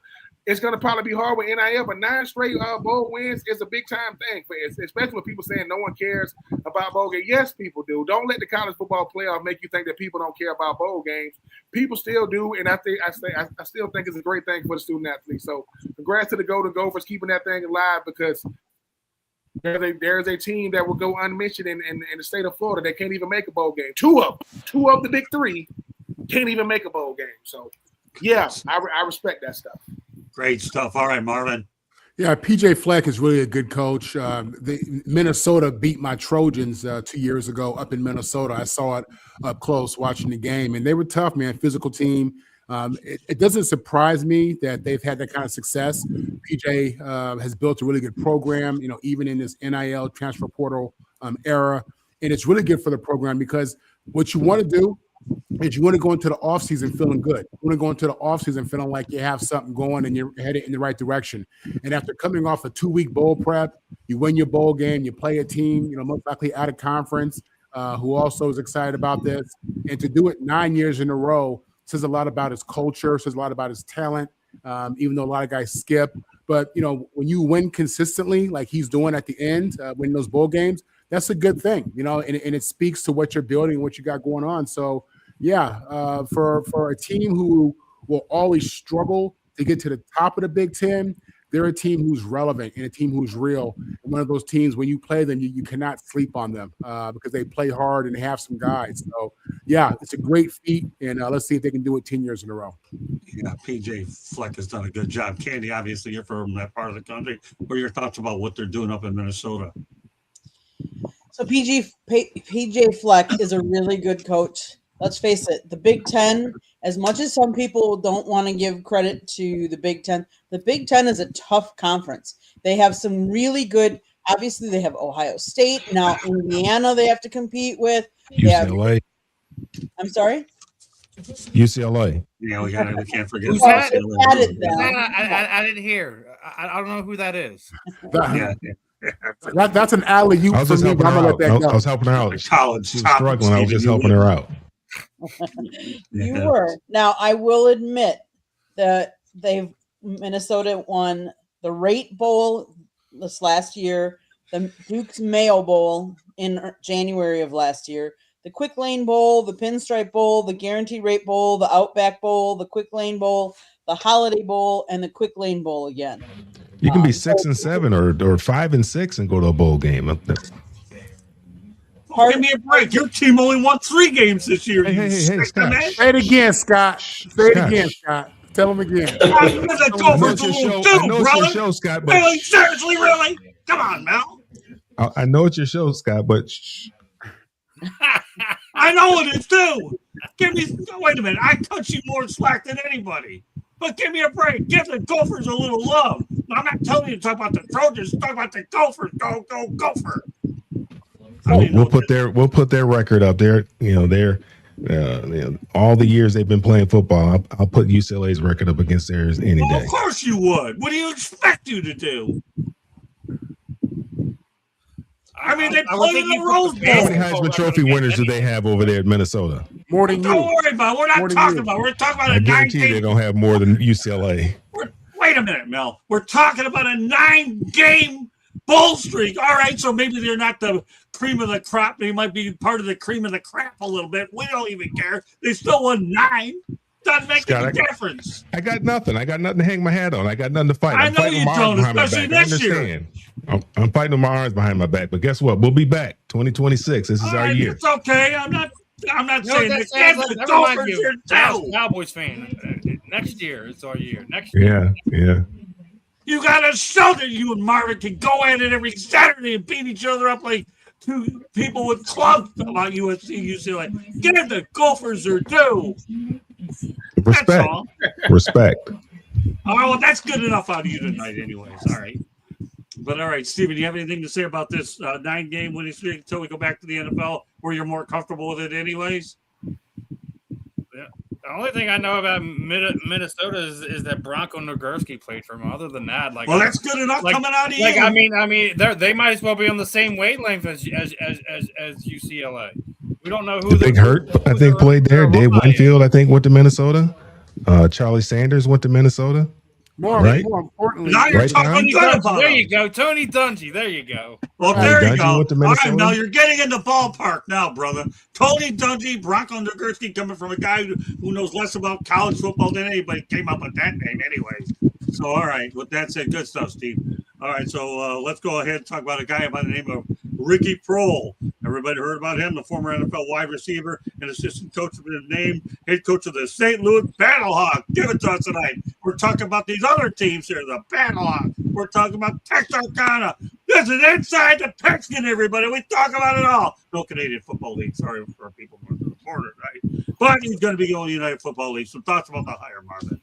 It's going to probably be hard with NIL, but 9 straight bowl wins is a big time thing for it, especially with people saying no one cares about bowl games. Yes, people do. Don't let the college football playoff make you think that people don't care about bowl games. People still do, and I still think it's a great thing for the student athletes. So, congrats to the Golden Gophers keeping that thing alive because there's a team that will go unmentioned in the state of Florida that can't even make a bowl game. Two of the big 3 can't even make a bowl game. So, yeah, I respect that stuff. great stuff. All right, Marvin. Yeah, PJ Fleck is really a good coach. Minnesota beat my Trojans 2 years ago up in Minnesota. I saw it up close watching the game, and they were tough, man, physical team. It doesn't surprise me that they've had that kind of success. PJ has built a really good program, even in this NIL transfer portal era, and it's really good for the program because what you want to do is you want to go into the offseason feeling good. You want to go into the offseason feeling like you have something going and you're headed in the right direction. And after coming off a 2-week bowl prep, you win your bowl game, you play a team, most likely out of conference, who also is excited about this. And to do it 9 years in a row says a lot about his culture, says a lot about his talent, even though a lot of guys skip. But, when you win consistently like he's doing at the end, winning those bowl games, that's a good thing, and it speaks to what you're building and what you got going on. So, yeah, for a team who will always struggle to get to the top of the Big Ten, they're a team who's relevant and a team who's real. And one of those teams, when you play them, you cannot sleep on them because they play hard and have some guys. So, yeah, it's a great feat, and let's see if they can do it 10 years in a row. Yeah, PJ Fleck has done a good job. Candy, obviously, you're from that part of the country. What are your thoughts about what they're doing up in Minnesota? So PJ Fleck is a really good coach. Let's face it, the Big Ten, as much as some people don't want to give credit to the Big Ten is a tough conference. They have some really good, obviously they have Ohio State. Now Indiana they have to compete with. UCLA. I'm sorry? UCLA. Yeah, we can't forget. Who's that? I I didn't hear. I don't know who that is. That's an alley-oop for me. I was helping her out. College. She was struggling. I was just helping her out. You were. Now, I will admit that Minnesota won the Rate Bowl this last year, the Duke's Mayo Bowl in January of last year, the Quick Lane Bowl, the Pinstripe Bowl, the Guaranteed Rate Bowl, the Outback Bowl, the Quick Lane Bowl, the Holiday Bowl, and the Quick Lane Bowl again. You can be 6-7 or 5-6 and go to a bowl game. Give me a break. Your team only won 3 games this year. Hey, Scott. Say it again, Scott. Say it again, Scott. Tell him again. I know it's your show, Scott. But really? Seriously, really? Come on, Mel. I know it's your show, Scott, but I know it is too. Wait a minute. I touch you more slack than anybody. But give me a break. Give the Gophers a little love. I'm not telling you to talk about the Trojans. Talk about the Gophers. Go, Gopher. we'll put their record up there. All the years they've been playing football, I'll put UCLA's record up against theirs any day. Of course you would. What do you expect you to do? I mean, they play in the Rose Bowl. How many Heisman Trophy winners do they have over there at Minnesota? More than you. Don't worry about it. We're not talking about it. We're talking about I guarantee they don't have more than UCLA. Wait a minute, Mel. We're talking about a 9-game bowl streak. All right, so maybe they're not the cream of the crop. They might be part of the cream of the crap a little bit. We don't even care. They still won 9. Doesn't make any difference. I got nothing. I got nothing to hang my hat on. I got nothing to fight. I know you don't, especially this year. I'm fighting with my arms behind my back. But guess what? We'll be back. 2026. This is our year. It's okay. I'm not saying the Gophers are down. Cowboys fan. Next year, it's our year. Next year. Yeah. You got to show that you and Marvin can go at it every Saturday and beat each other up like two people with clubs about USC, UCLA. Give the Gophers their due. Respect. That's all. Respect. All right, well, that's good enough out of you tonight anyways. All right. But, all right, Steven, do you have anything to say about this 9-game winning streak until we go back to the NFL where you're more comfortable with it anyways? Yeah. The only thing I know about Minnesota is that Bronco Nagurski played for him. Other than that, well, that's good enough coming out of you. I mean, they might as well be on the same wavelength as UCLA. We don't know who. Big Hurt, I think, played there. Dave Winfield, I think, went to Minnesota. Charlie Sanders went to Minnesota. More importantly, now you're talking good about There you go, Tony Dungy. There you go. Well, there you go. All right, now you're getting in the ballpark now, brother. Tony Dungy, Bronco Nagurski, coming from a guy who knows less about college football than anybody came up with that name anyways. So, all right, with that said, good stuff, Steve. All right, so let's go ahead and talk about a guy by the name of Ricky Prohl. Everybody heard about him, the former NFL wide receiver and assistant coach of the name, head coach of the St. Louis Battlehawks. Give it to us tonight. We're talking about these other teams here, the Battlehawks. We're talking about Texarkana. This is Inside the Pigskin, everybody. We talk about it all. No Canadian Football League. Sorry for people north of the border, right? But he's going to be going to United Football League. Some thoughts about the hire, Marvin.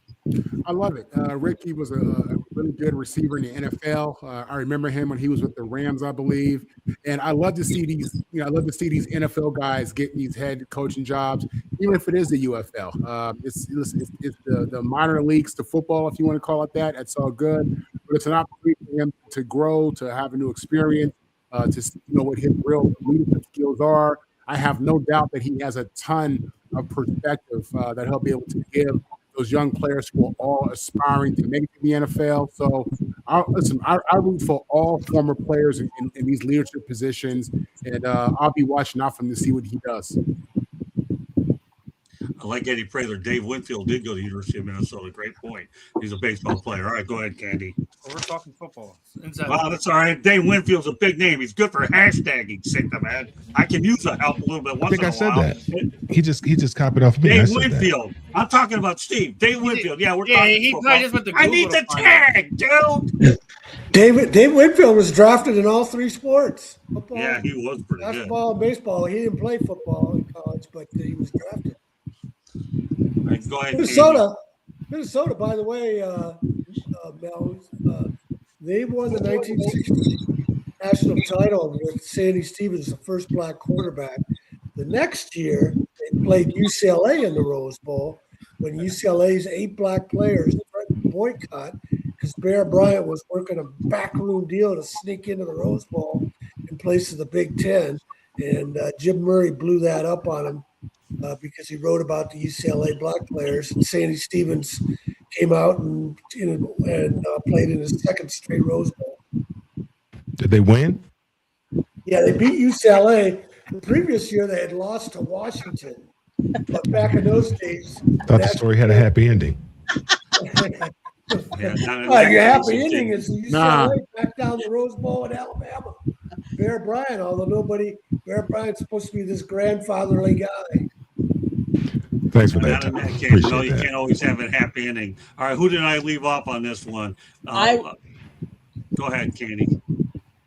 I love it. Ricky was a really good receiver in the NFL. I remember him when he was with the Rams, I believe. And I love to see these. I love to see these NFL guys getting these head coaching jobs, even if it is the UFL. It's the minor leagues to football, if you want to call it that. That's all good. But it's an opportunity for him to grow, to have a new experience, to see, what his real leadership skills are. I have no doubt that he has a ton of perspective that he'll be able to give those young players who are all aspiring to make it to the NFL. So, I root for all former players in these leadership positions, and I'll be watching out for him to see what he does. I like Eddie Prather. Dave Winfield did go to the University of Minnesota. Great point. He's a baseball player. All right, go ahead, Candy. Well, we're talking football. Inside Wow, that's all right. Dave Winfield's a big name. He's good for hashtagging, sick the man. I can use the help a little bit I once think in I a said while. that. He just copied off me. I Dave said that. Winfield. I'm talking about Steve. Dave Winfield. Yeah, we're talking he football. probably just went to I Google need to the find tag, dude. Dave Winfield was drafted in all three sports. Football, Yeah, he was pretty good. basketball, and baseball. He didn't play football in college, but he was drafted. All right, go ahead, Minnesota, by the way, Mel, they won the 1960 national title with Sandy Stevens, the first black quarterback. The next year, they played UCLA in the Rose Bowl when UCLA's 8 black players threatened to boycott because Bear Bryant was working a backroom deal to sneak into the Rose Bowl in place of the Big Ten. And Jim Murray blew that up on him because he wrote about the UCLA black players. And Sandy Stevens came out and played in his second straight Rose Bowl. Did they win? Yeah, they beat UCLA. The previous year, they had lost to Washington. But back in those days, Thought the story had a happy ending. Yeah, your happy ending is UCLA Nah. back down the Rose Bowl in Alabama. Bear Bryant, Bear Bryant's supposed to be this grandfatherly guy. Thanks for Not that. in Tom. that case. Appreciate No, you that. can't always have a happy ending. All right, who did I leave off on this one? Go ahead, Candy.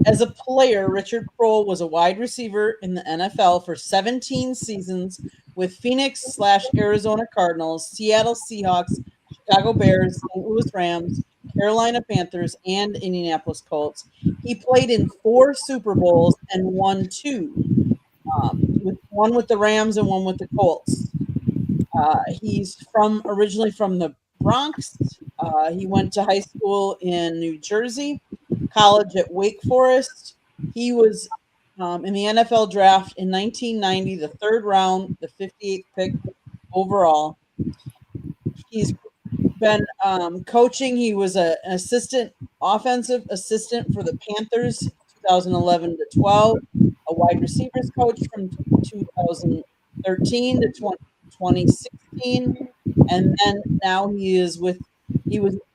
As a player, Richard Kroll was a wide receiver in the NFL for 17 seasons with Phoenix/Arizona Cardinals, Seattle Seahawks, Chicago Bears, St. Louis Rams, Carolina Panthers, and Indianapolis Colts. He played in 4 Super Bowls and won 2, one with the Rams and one with the Colts. He's originally from the Bronx. He went to high school in New Jersey, college at Wake Forest. He was in the NFL draft in 1990, the 3rd round, the 58th pick overall. He's been coaching. He was an offensive assistant for the Panthers 2011 to 12, a wide receivers coach from 2013 to 2016, and then now he was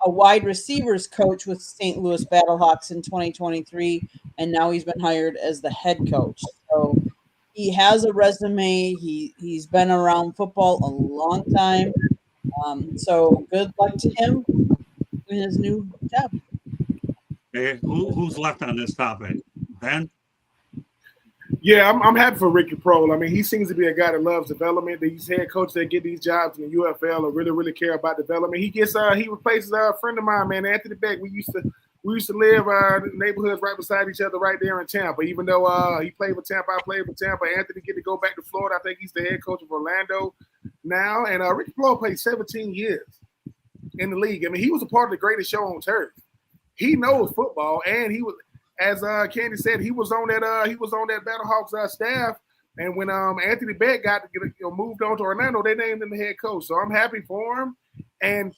a wide receivers coach with St. Louis Battlehawks in 2023, and now he's been hired as the head coach. So he has a resume. He's been around football a long time. So good luck to him in his new job. Hey, who's left on this topic? Ben? Yeah, I'm happy for Ricky Prohl. I mean, he seems to be a guy that loves development. These head coaches that get these jobs in the UFL or really care about development. He replaces a friend of mine, man, Anthony Beck. We used to live neighborhoods right beside each other right there in Tampa. Even though he played for Tampa, I played for Tampa. Anthony get to go back to Florida. I think he's the head coach of Orlando now. And Ricky Prohl played 17 years in the league. I mean, he was a part of the greatest show on turf. He knows football, and he was. As Candy said, he was on that Battlehawks staff, and when Anthony Beck moved on to Orlando, they named him the head coach. So I'm happy for him. And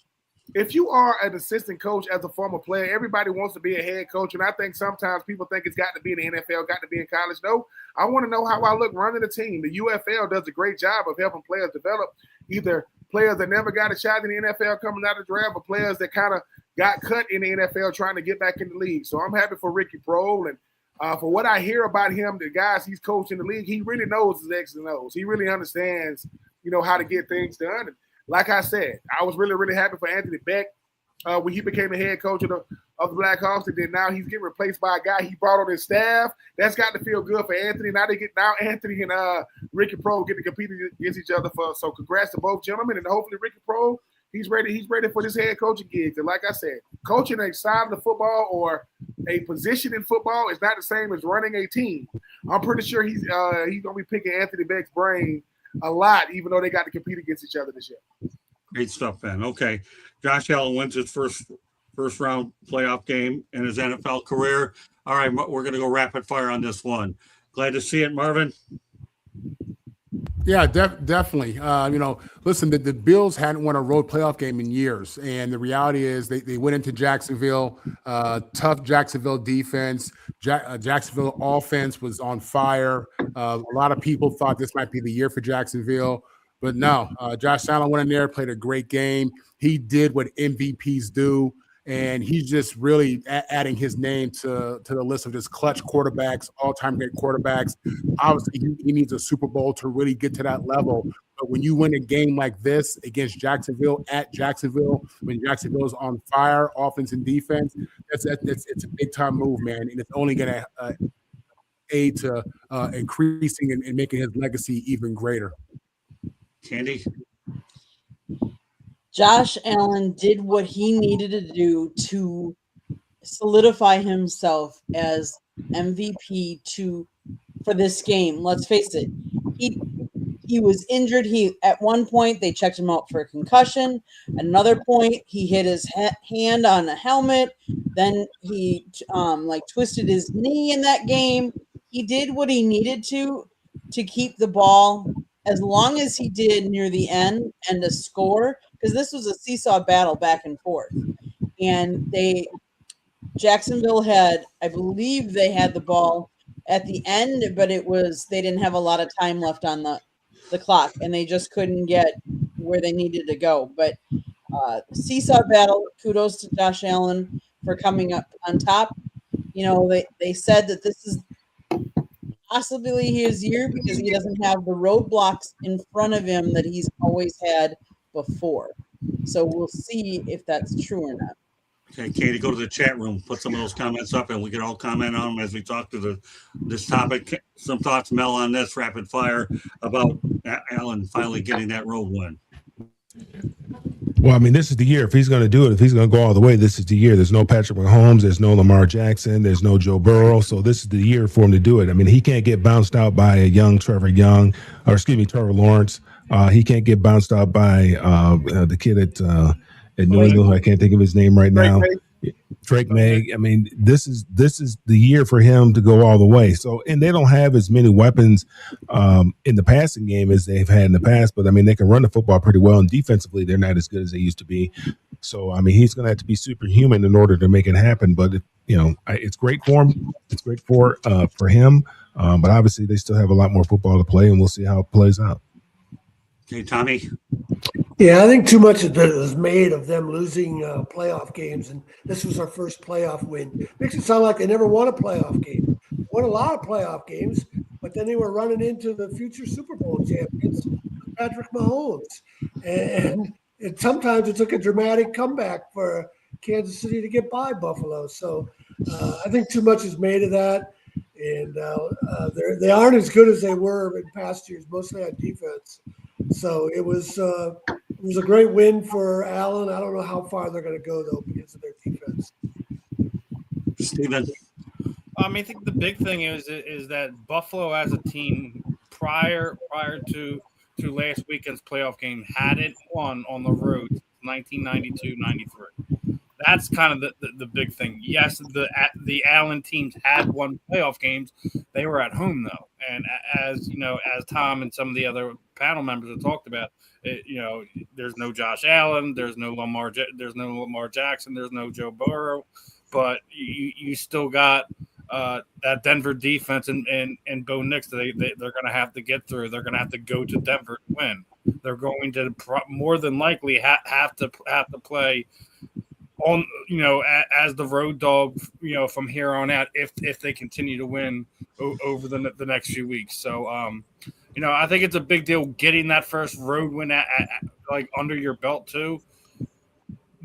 if you are an assistant coach as a former player, everybody wants to be a head coach, and I think sometimes people think it's got to be in the NFL, got to be in college. No, I want to know how I look running a team. The UFL does a great job of helping players develop, either players that never got a shot in the NFL coming out of the draft, or players that kind of got cut in the NFL trying to get back in the league. So I'm happy for Ricky Prohl. And for what I hear about him, the guys he's coaching the league, he really knows his X's and O's. He really understands, how to get things done. And like I said, I was really happy for Anthony Beck when he became the head coach of the Blackhawks. And then now he's getting replaced by a guy he brought on his staff. That's got to feel good for Anthony. Now Anthony and Ricky Prohl get to compete against each other. So congrats to both gentlemen. And hopefully Ricky Prohl, he's ready for this head coaching gig. And like I said, coaching a side of the football or a position in football is not the same as running a team. I'm pretty sure he's gonna be picking Anthony Beck's brain a lot, even though they got to compete against each other this year. Great stuff, Ben. Okay. Josh Allen wins his first round playoff game in his NFL career. All right, we're gonna go rapid fire on this one. Glad to see it, Marvin. Yeah, definitely. Listen, the Bills hadn't won a road playoff game in years, and the reality is they went into Jacksonville, tough Jacksonville defense. Jacksonville offense was on fire. A lot of people thought this might be the year for Jacksonville. But no, Josh Allen went in there, played a great game. He did what MVPs do, and he's just really adding his name to the list of just clutch quarterbacks, all-time great quarterbacks. Obviously, he needs a Super Bowl to really get to that level. But when you win a game like this against Jacksonville, at Jacksonville, when Jacksonville's on fire, offense and defense, it's a big-time move, man, and it's only going to aid to increasing and making his legacy even greater. Candy? Josh Allen did what he needed to do to solidify himself as MVP for this game. Let's face it, he was injured. At one point they checked him out for a concussion. At another point he hit his hand on a helmet. Then he twisted his knee in that game. He did what he needed to keep the ball as long as he did near the end and to score, because this was a seesaw battle back and forth. And Jacksonville I believe they had the ball at the end, but they didn't have a lot of time left on the clock, and they just couldn't get where they needed to go. But seesaw battle, kudos to Josh Allen for coming up on top. They said that this is possibly his year because he doesn't have the roadblocks in front of him that he's always had before. So we'll see if that's true or not. Okay, Katie, go to the chat room, put some of those comments up, and we can all comment on them as we talk to this topic. Some thoughts, Mel, on this rapid fire about Allen finally getting that road win. Well, I mean, this is the year. If he's going to do it, if he's going to go all the way, this is the year. There's no Patrick Mahomes. There's no Lamar Jackson. There's no Joe Burrow. So this is the year for him to do it. I mean, he can't get bounced out by a young Trevor Lawrence. He can't get bounced out by the kid at New England. I can't think of his name right now. Drake May. I mean, this is the year for him to go all the way. So, and they don't have as many weapons in the passing game as they've had in the past, but I mean, they can run the football pretty well, and defensively, they're not as good as they used to be. So, I mean, he's going to have to be superhuman in order to make it happen. But it's great for him. It's great for him. But obviously, they still have a lot more football to play, and we'll see how it plays out. Okay, Tommy. Yeah, I think too much was made of them losing playoff games, and this was our first playoff win. Makes it sound like they never won a playoff game. Won a lot of playoff games, but then they were running into the future Super Bowl champions, Patrick Mahomes, and sometimes it took a dramatic comeback for Kansas City to get by Buffalo. So I think too much is made of that, and they aren't as good as they were in past years, mostly on defense. So it was a great win for Allen. I don't know how far they're going to go though because of their defense. Steven. I think the big thing is that Buffalo as a team prior to last weekend's playoff game hadn't won on the road 1992-93. That's kind of the big thing. Yes, the Allen teams had won playoff games. They were at home though, and as Tom and some of the other panel members have talked about, there's no Josh Allen, there's no Lamar Jackson, there's no Joe Burrow, but you still got that Denver defense and Bo Nix. They're going to have to get through. They're going to have to go to Denver to win. They're going to more than likely have to play on as the road dog from here on out if they continue to win over the next few weeks. So I think it's a big deal getting that first road win at under your belt too.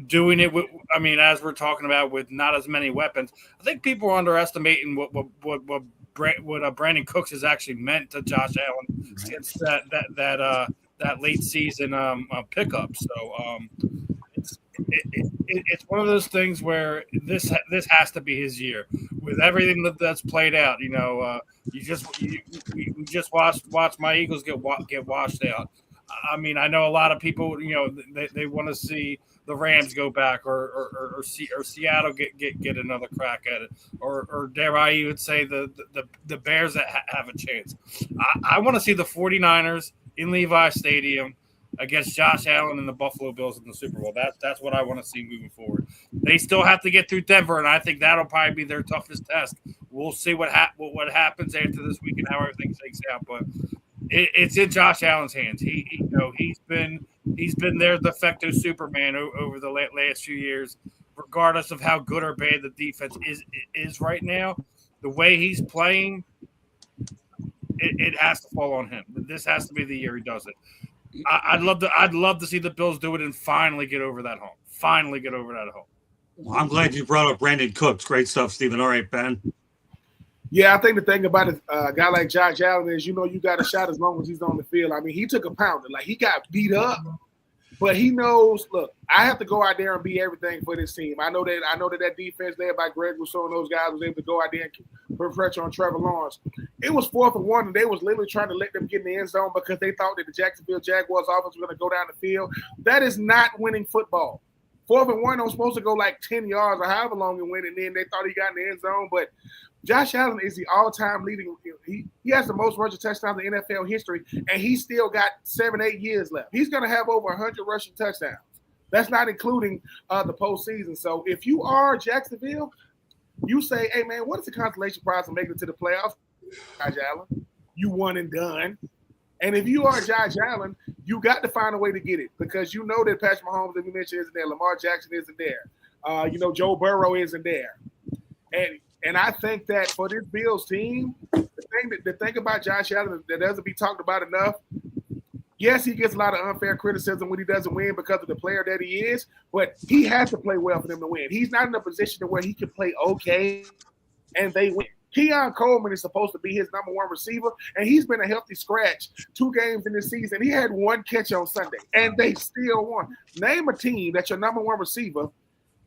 Doing it with, as we're talking about, with not as many weapons. I think people are underestimating what Brandon Cooks has actually meant to Josh Allen since that late season pickup. So it's one of those things where this has to be his year with everything that's played out. We just watched my Eagles get washed out. I know a lot of people, they want to see the Rams go back or Seattle get another crack at it, or dare I even say the Bears that have a chance. I want to see the 49ers in Levi Stadium against Josh Allen and the Buffalo Bills in the Super Bowl. That's what I want to see moving forward. They still have to get through Denver, and I think that'll probably be their toughest test. We'll see what happens after this week and how everything shakes out. But it's in Josh Allen's hands. He's been their de facto Superman over the last few years, regardless of how good or bad the defense is right now. The way he's playing, it has to fall on him. This has to be the year he does it. I'd love to see the Bills do it and finally get over that hump. Well, I'm glad you brought up Brandon Cooks. Great stuff, Stephen. All right, Ben. Yeah, I think the thing about a guy like Josh Allen is, you got a shot as long as he's on the field. I mean, he took a pounding. Like, he got beat up, but he knows, look, I have to go out there and be everything for this team. I know that defense led by Greg Rousseau and those guys was able to go out there and put pressure on Trevor Lawrence. It was 4th and 1, and they was literally trying to let them get in the end zone because they thought that the Jacksonville Jaguars offense was going to go down the field. That is not winning football. 4th and 1, I was supposed to go like 10 yards or however long it went, and then they thought he got in the end zone. But Josh Allen is the all-time leading. He has the most rushing touchdowns in NFL history, and he still got 7-8 years left. He's going to have over 100 rushing touchdowns. That's not including the postseason. So if you are Jacksonville, you say, hey, man, what is the consolation prize for making it to the playoffs? Josh Allen, you won and done. And if you are Josh Allen, you got to find a way to get it because you know that Patrick Mahomes, as we mentioned, isn't there. Lamar Jackson isn't there. Joe Burrow isn't there. And I think that for this Bills team, the thing about Josh Allen that doesn't be talked about enough, yes, he gets a lot of unfair criticism when he doesn't win because of the player that he is, but he has to play well for them to win. He's not in a position to where he can play okay and they win. Keon Coleman is supposed to be his number 1 receiver, and he's been a healthy scratch 2 games in this season. He had 1 catch on Sunday, and they still won. Name a team that your number 1 receiver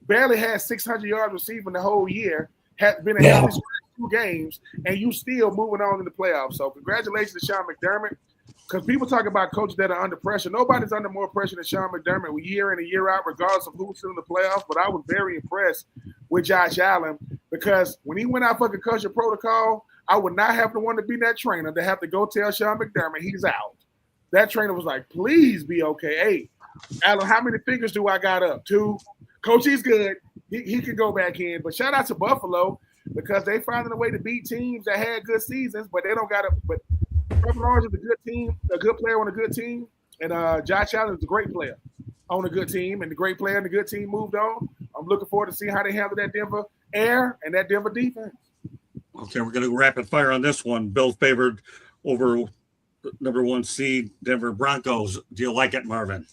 barely has 600 yards receiving the whole year, has been a healthy scratch 2 games, and you still moving on in the playoffs. So congratulations to Sean McDermott, because people talk about coaches that are under pressure. Nobody's under more pressure than Sean McDermott year in and year out, regardless of who's in the playoffs. But I was very impressed with Josh Allen because when he went out for concussion protocol, I would not have to want to be that trainer to have to go tell Sean McDermott he's out. That trainer was like, please be okay. Hey, Allen, how many fingers do I got up? 2. Coach, he's good. He can go back in. But shout out to Buffalo because they finding a way to beat teams that had good seasons, but they don't got to. But Trevor Lawrence is a good team, a good player on a good team, and Josh Allen is a great player on a good team, and the great player and the good team moved on. I'm looking forward to see how they handle that Denver air and that Denver defense. Okay, we're going to go rapid fire on this one. Bills favored over number 1 seed Denver Broncos. Do you like it, Marvin?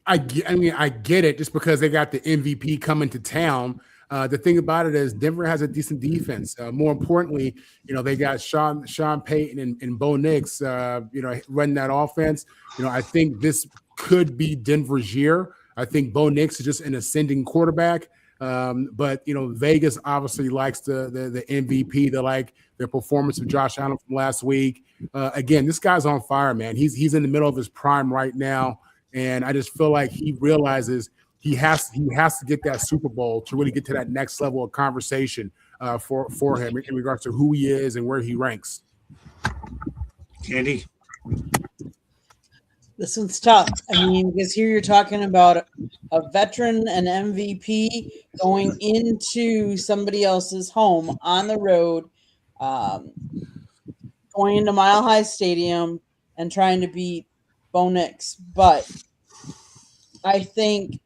I get it just because they got the MVP coming to town. The thing about it is Denver has a decent defense. More importantly, they got Sean Payton and Bo Nix, running that offense. I think this could be Denver's year. I think Bo Nix is just an ascending quarterback. But Vegas obviously likes the MVP. They like the performance of Josh Allen from last week. Again, this guy's on fire, man. He's in the middle of his prime right now. And I just feel like he realizes he has to get that Super Bowl to really get to that next level of conversation for him in regards to who he is and where he ranks. Candy? This one's tough. I mean, because here you're talking about a veteran, an MVP, going into somebody else's home on the road, going into Mile High Stadium and trying to beat Bo Nix. But I think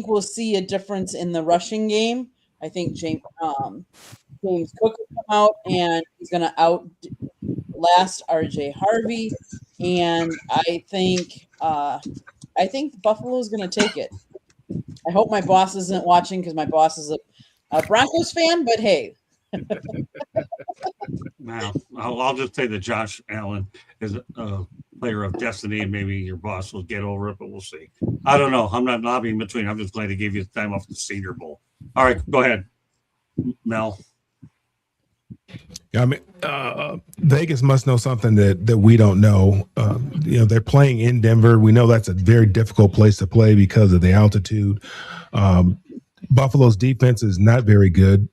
we'll see a difference in the rushing game. I think James Cook will come out and he's going to outlast RJ Harvey. And I think Buffalo's going to take it. I hope my boss isn't watching because my boss is a Broncos fan, but hey. Now, I'll just say that Josh Allen is a player of destiny, and maybe your boss will get over it, but we'll see. I don't know. I'm not lobbying between. I'm just glad to give you the time off the Senior Bowl. All right, go ahead, Mel. I mean, Vegas must know something that we don't know. They're playing in Denver. We know that's a very difficult place to play because of the altitude. Buffalo's defense is not very good.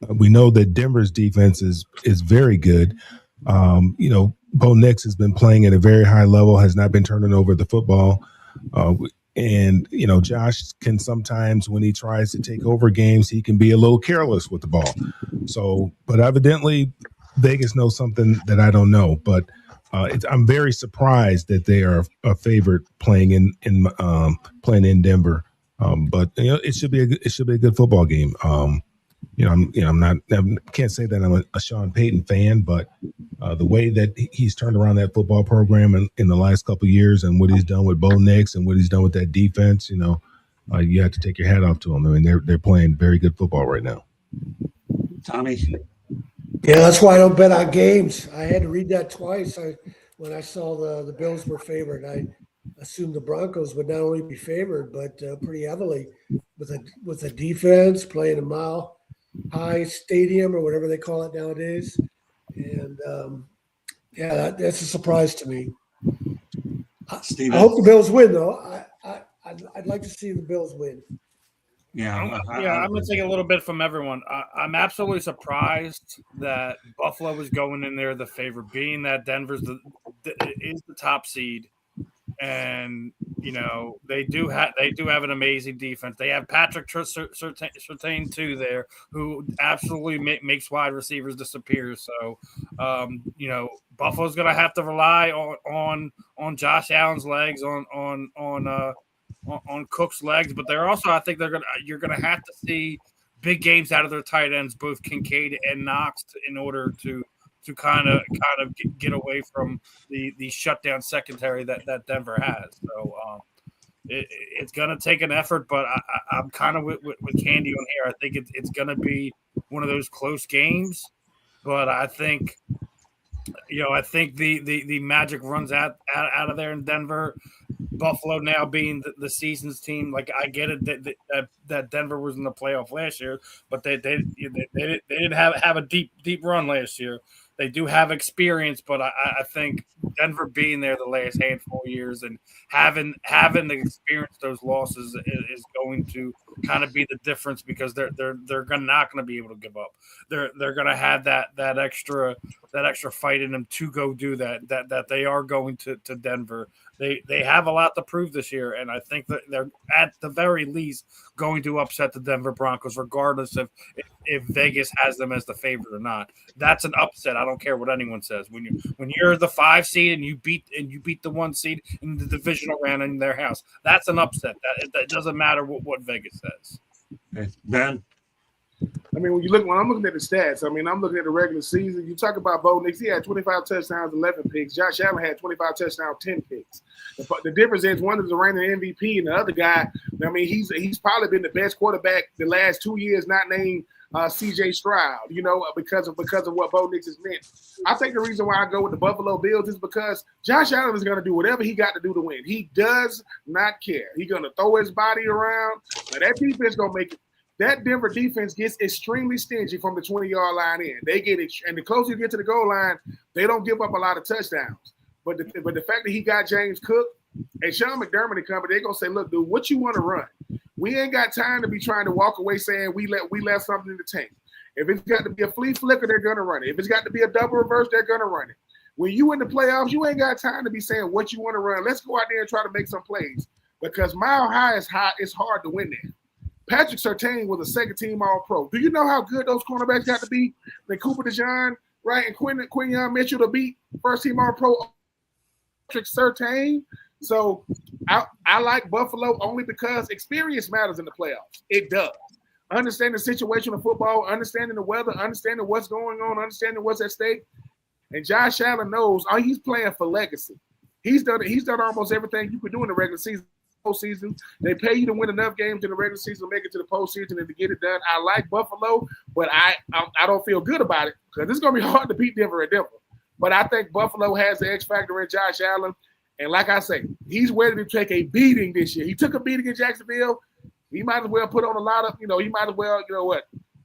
We know that Denver's defense is very good. Bo Nix has been playing at a very high level, has not been turning over the football. And Josh can sometimes, when he tries to take over games, he can be a little careless with the ball. So, but evidently Vegas knows something that I don't know, but I'm very surprised that they are a favorite playing in Denver. But it should be a good football game. I can't say that I'm a Sean Payton fan, but the way that he's turned around that football program in the last couple of years, and what he's done with Bo Nix and what he's done with that defense, you have to take your hat off to him. I mean, they're playing very good football right now. Tommy. Yeah, that's why I don't bet on games. I had to read that twice. When I saw the Bills were favored, I assumed the Broncos would not only be favored, but pretty heavily with a defense playing a Mile High Stadium or whatever they call it nowadays. And that's a surprise to me. I hope the Bills win, though. I'd like to see the Bills win. Yeah, I'm going to take a little bit from everyone. I'm absolutely surprised that Buffalo was going in there the favorite, being that Denver's is the top seed, and they do have an amazing defense. They have Patrick Surtain too there, who absolutely makes wide receivers disappear. So, Buffalo's going to have to rely on Josh Allen's legs, on Cook's legs, but I think you're gonna have to see big games out of their tight ends, both Kincaid and Knox, in order to kind of get away from the shutdown secondary that Denver has. So it's gonna take an effort, but I'm kind of with Candy on here. I think it's gonna be one of those close games, but I think the magic runs out of there in Denver. Buffalo now being the season's team, like I get it that Denver was in the playoff last year, but they didn't have a deep run last year. They do have experience, but I think Denver being there the last handful of years and having experienced those losses is going to kind of be the difference, because they're not going to be able to give up. They're going to have that extra fight in them to go do that they are going to Denver. They have a lot to prove this year, and I think that they're at the very least going to upset the Denver Broncos, regardless of if Vegas has them as the favorite or not. That's an upset. I don't care what anyone says. When you're the 5 seed and you beat the 1 seed in the divisional round in their house, that's an upset. That doesn't matter what Vegas says. Okay. Ben. I mean, when I'm looking at the stats, I'm looking at the regular season. You talk about Bo Nix, he had 25 touchdowns, 11 picks. Josh Allen had 25 touchdowns, 10 picks. The difference is one is the reigning MVP, and the other guy, he's probably been the best quarterback the last 2 years, not named C.J. Stroud, because of what Bo Nix has meant. I think the reason why I go with the Buffalo Bills is because Josh Allen is going to do whatever he got to do to win. He does not care. He's going to throw his body around, and that defense going to make it. That Denver defense gets extremely stingy from the 20-yard line in. They get it, and the closer you get to the goal line, they don't give up a lot of touchdowns. But the fact that he got James Cook and Sean McDermott and company, they're gonna say, "Look, dude, what you want to run? We ain't got time to be trying to walk away saying we left something in the tank. If it's got to be a flea flicker, they're gonna run it. If it's got to be a double reverse, they're gonna run it. When you in the playoffs, you ain't got time to be saying what you want to run. Let's go out there and try to make some plays, because Mile High is high. It's hard to win there." Patrick Surtain was a second-team All-Pro. Do you know how good those cornerbacks got to be? Then Cooper DeJean, right, and Quinyon Mitchell to beat first-team All-Pro Patrick Surtain. So I like Buffalo only because experience matters in the playoffs. It does. Understanding the situation of football, understanding the weather, understanding what's going on, understanding what's at stake. And Josh Allen knows he's playing for legacy. He's done almost everything you could do in the regular season. Postseason. They pay you to win enough games in the regular season to make it to the postseason and to get it done. I like Buffalo, but I don't feel good about it because it's going to be hard to beat Denver at Denver. But I think Buffalo has the X factor in Josh Allen. And like I say, he's ready to take a beating this year. He took a beating in Jacksonville. He might as well put on a lot of, he might as well,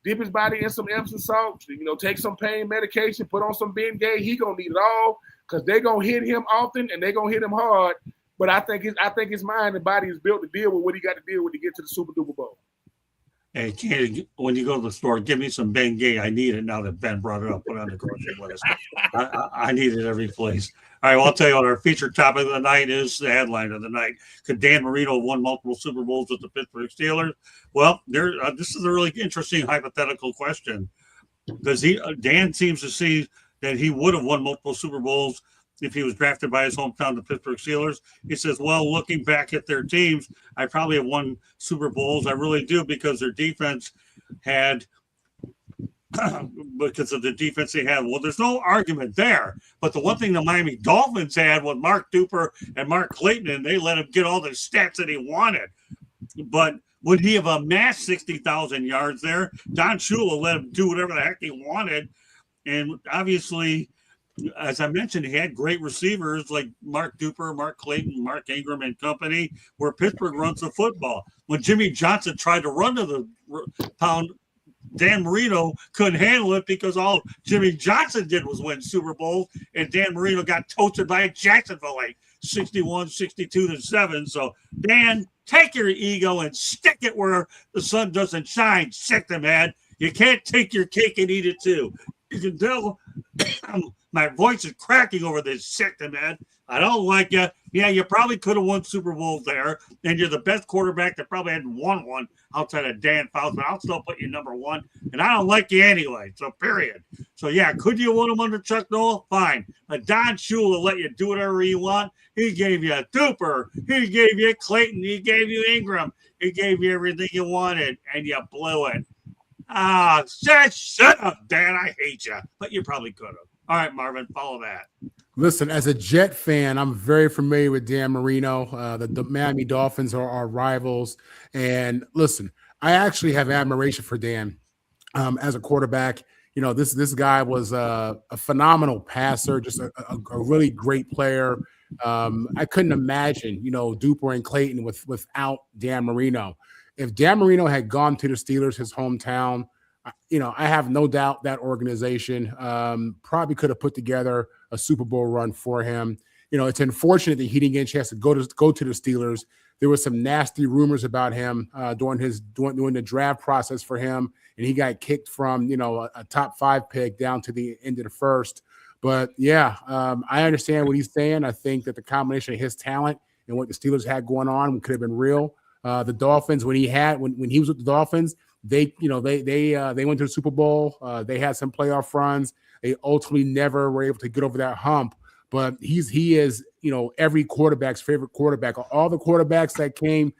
dip his body in some Epsom salt, take some pain medication, put on some Bengay. He going to need it all because they're going to hit him often and they're going to hit him hard. But I think his mind and body is built to deal with what he got to deal with to get to the Super Duper Bowl. Hey, Candy, when you go to the store, give me some Bengay. I need it now that Ben brought it up. Put on the grocery list. I need it every place. All right, well, I'll tell you what our featured topic of the night is, the headline of the night. Could Dan Marino have won multiple Super Bowls with the Pittsburgh Steelers? Well, this is a really interesting hypothetical question. Dan seems to see that he would have won multiple Super Bowls if he was drafted by his hometown, the Pittsburgh Steelers. He says, well, looking back at their teams, I probably have won Super Bowls. I really do, because their defense had because of the defense they had. Well, there's no argument there. But the one thing the Miami Dolphins had was Mark Duper and Mark Clayton, and they let him get all the stats that he wanted. But would he have amassed 60,000 yards there? Don Shula let him do whatever the heck he wanted. And obviously, as I mentioned, he had great receivers like Mark Duper, Mark Clayton, Mark Ingram and company, where Pittsburgh runs the football. When Jimmy Johnson tried to run to the pound, Dan Marino couldn't handle it, because all Jimmy Johnson did was win Super Bowls, and Dan Marino got toasted by Jacksonville like 61-62-7. So, Dan, take your ego and stick it where the sun doesn't shine, sick them head. You can't take your cake and eat it too. You can tell my voice is cracking over this sick them head. I don't like you. Yeah, you probably could have won Super Bowls there, and you're the best quarterback that probably hadn't won one outside of Dan Fouts, but I'll still put you number one, and I don't like you anyway, so period. So, yeah, could you win them under Chuck Noll? Fine. But Don Shula let you do whatever you want. He gave you a Duper. He gave you Clayton. He gave you Ingram. He gave you everything you wanted, and you blew it. Shut up, Dan. I hate you, but you probably could have. All right, Marvin, follow that. Listen, as a Jet fan, I'm very familiar with Dan Marino. The Miami Dolphins are our rivals. And listen, I actually have admiration for Dan as a quarterback. You know, this guy was a phenomenal passer, just a really great player. I couldn't imagine, Duper and Clayton without Dan Marino. If Dan Marino had gone to the Steelers, his hometown, I have no doubt that organization probably could have put together a Super Bowl run for him. It's unfortunate that he didn't get a chance to go to the Steelers. There was some nasty rumors about him during the draft process for him, and he got kicked from a top 5 pick down to the end of the first. But yeah, I understand what he's saying. I think that the combination of his talent and what the Steelers had going on could have been real. The Dolphins, when he was with the Dolphins, they went to the Super Bowl. They had some playoff runs. They ultimately never were able to get over that hump. But he is every quarterback's favorite quarterback. All the quarterbacks that came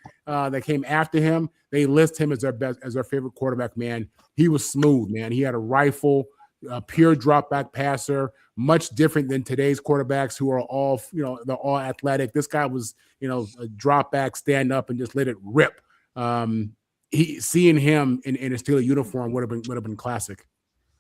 after him, they list him as their favorite quarterback. Man, he was smooth. Man, he had a rifle, a pure drop back passer. Much different than today's quarterbacks who are all they're all athletic. This guy was a drop back, stand up, and just let it rip. Seeing him in a Steeler uniform would have been classic.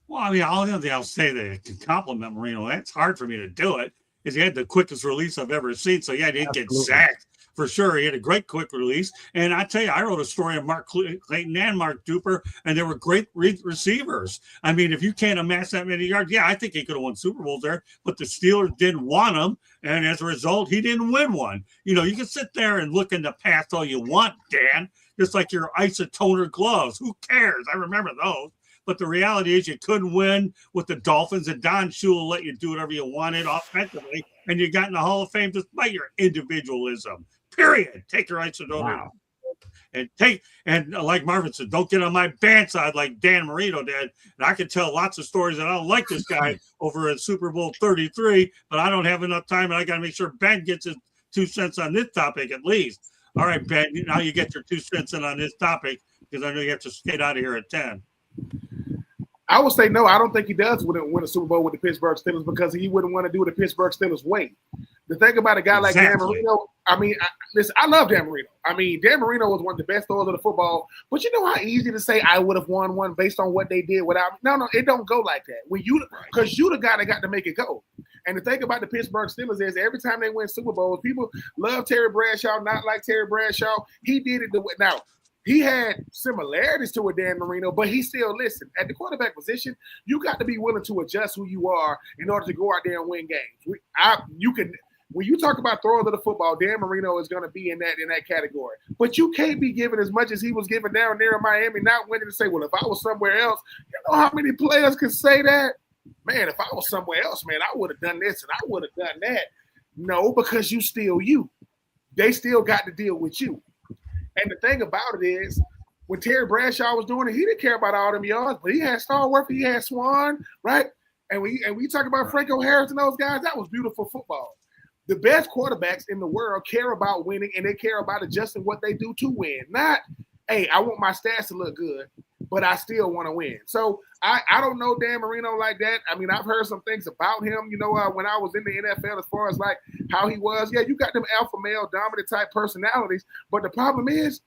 Well, I mean, all the other thing I'll say that can compliment Marino, that's hard for me to do it, is he had the quickest release I've ever seen. So, yeah, he didn't get sacked for sure. He had a great quick release. And I tell you, I wrote a story of Mark Clayton and Mark Duper, and they were great receivers. I mean, if you can't amass that many yards, yeah, I think he could have won Super Bowls there, but the Steelers didn't want him. And as a result, he didn't win one. You can sit there and look in the past all you want, Dan, just like your isotoner gloves. Who cares? I remember those. But the reality is you couldn't win with the Dolphins, and Don Shula let you do whatever you wanted offensively, and you got in the Hall of Fame despite your individualism. Period. Take your isotoner. Wow. And like Marvin said, don't get on my bad side like Dan Marino did. And I can tell lots of stories that I don't like this guy over at Super Bowl 33, but I don't have enough time, and I got to make sure Ben gets his 2 cents on this topic at least. All right, Ben, now you get your 2 cents in on this topic, because I know you have to skate out of here at 10. I would say no. I don't think he does win a Super Bowl with the Pittsburgh Steelers, because he wouldn't want to do it the Pittsburgh Steelers way. The thing about a guy like Dan Marino, I mean, listen, I love Dan Marino. I mean, Dan Marino was one of the best throwers of the football. But you know how easy to say I would have won one based on what they did without me? No, it don't go like that. Because you the guy that got to make it go. And the thing about the Pittsburgh Steelers is every time they win Super Bowls, people love Terry Bradshaw, not like Terry Bradshaw. He did it the way. Now, he had similarities to a Dan Marino, but he still, listen, at the quarterback position, you got to be willing to adjust who you are in order to go out there and win games. When you talk about throwers of the football, Dan Marino is going to be in that category. But you can't be given as much as he was given down there in Miami, not winning to say, well, if I was somewhere else, you know how many players can say that? Man, if I was somewhere else, man, I would have done this and I would have done that. No, because you still you. They still got to deal with you. And the thing about it is, when Terry Bradshaw was doing it, he didn't care about all them yards, but he had Starworth, he had Swan, right? And we talk about Franco Harris and those guys, that was beautiful football. The best quarterbacks in the world care about winning, and they care about adjusting what they do to win. Not, hey, I want my stats to look good, but I still want to win. So I don't know Dan Marino like that. I mean, I've heard some things about him, when I was in the NFL as far as like how he was. Yeah, you got them alpha male dominant type personalities, but the problem is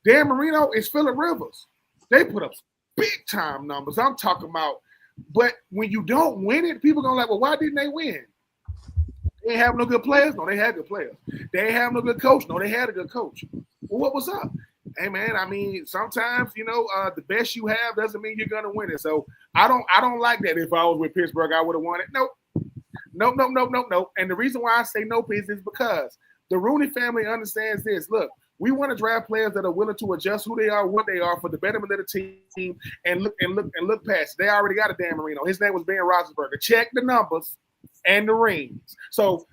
Dan Marino is Phillip Rivers. They put up big time numbers. I'm talking about, but when you don't win it, people going like, well, why didn't they win? They ain't have no good players? No, they had good players. They ain't have no good coach? No, they had a good coach. Well, what was up? Hey man, I mean, sometimes the best you have doesn't mean you're gonna win it. So I don't like that. If I was with Pittsburgh, I would have won it. Nope. And the reason why I say nope is because the Rooney family understands this. Look, we want to draft players that are willing to adjust who they are, what they are for the betterment of the team, and look past it. They already got a Dan Marino. His name was Ben Roethlisberger. Check the numbers and the rings. So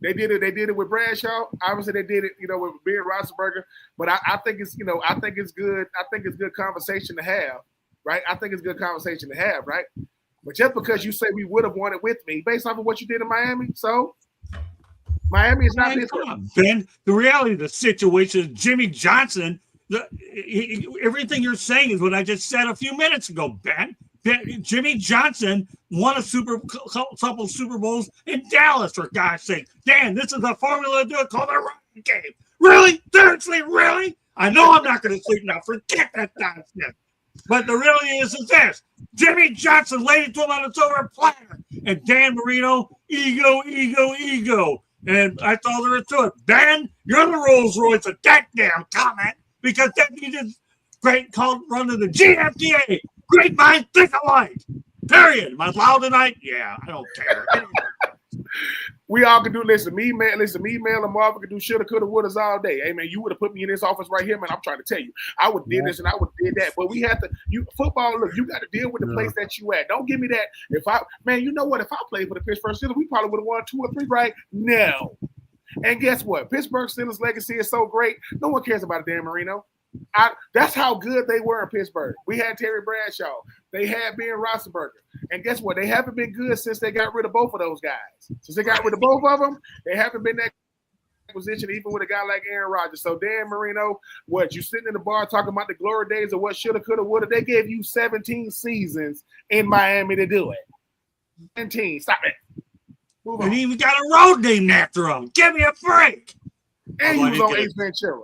they did it with Bradshaw. Obviously, they did it, with Ben Roethlisberger. But I think it's good. I think it's good conversation to have, right? I think it's good conversation to have, right? But just because you say we would have won it with me, based off of what you did in Miami, so Miami is not this. Come on, Ben. The reality of the situation is Jimmy Johnson. Everything you're saying is what I just said a few minutes ago, Ben. Jimmy Johnson won a couple Super Bowls in Dallas, for God's sake. Dan, this is the formula to do it called a running game. Really? Seriously? Really? I know I'm not going to sleep now. Forget that nonsense. But the reality is this. Jimmy Johnson laid it to him on a silver platter. And Dan Marino, ego. And that's all there is to it. Ben, you're the Rolls Royce of that damn comment because that you did great called running the GFDA. Great minds think alike. Period. Am I loud tonight? Yeah, I don't care. We all can do. Listen, me, Mel, and Marvin can do shoulda, coulda, wouldas all day. Hey, man, you would have put me in this office right here, man. I'm trying to tell you, I would did this and I would did that. But we have to. Football. Look, you got to deal with the place that you at. Don't give me that. You know what? If I played for the Pittsburgh Steelers, we probably would have won 2 or 3 right now. And guess what? Pittsburgh Steelers' legacy is so great. No one cares about Dan Marino. That's how good they were in Pittsburgh. We had Terry Bradshaw. They had Ben Roethlisberger. And guess what? They haven't been good since they got rid of both of those guys. Since they got rid of both of them, they haven't been that position even with a guy like Aaron Rodgers. So Dan Marino, you sitting in the bar talking about the glory days of what shoulda, coulda, woulda. They gave you 17 seasons in Miami to do it. 17. Stop it. Move on. And he even got a road named after him. Give me a break. And he was on Ace Ventura.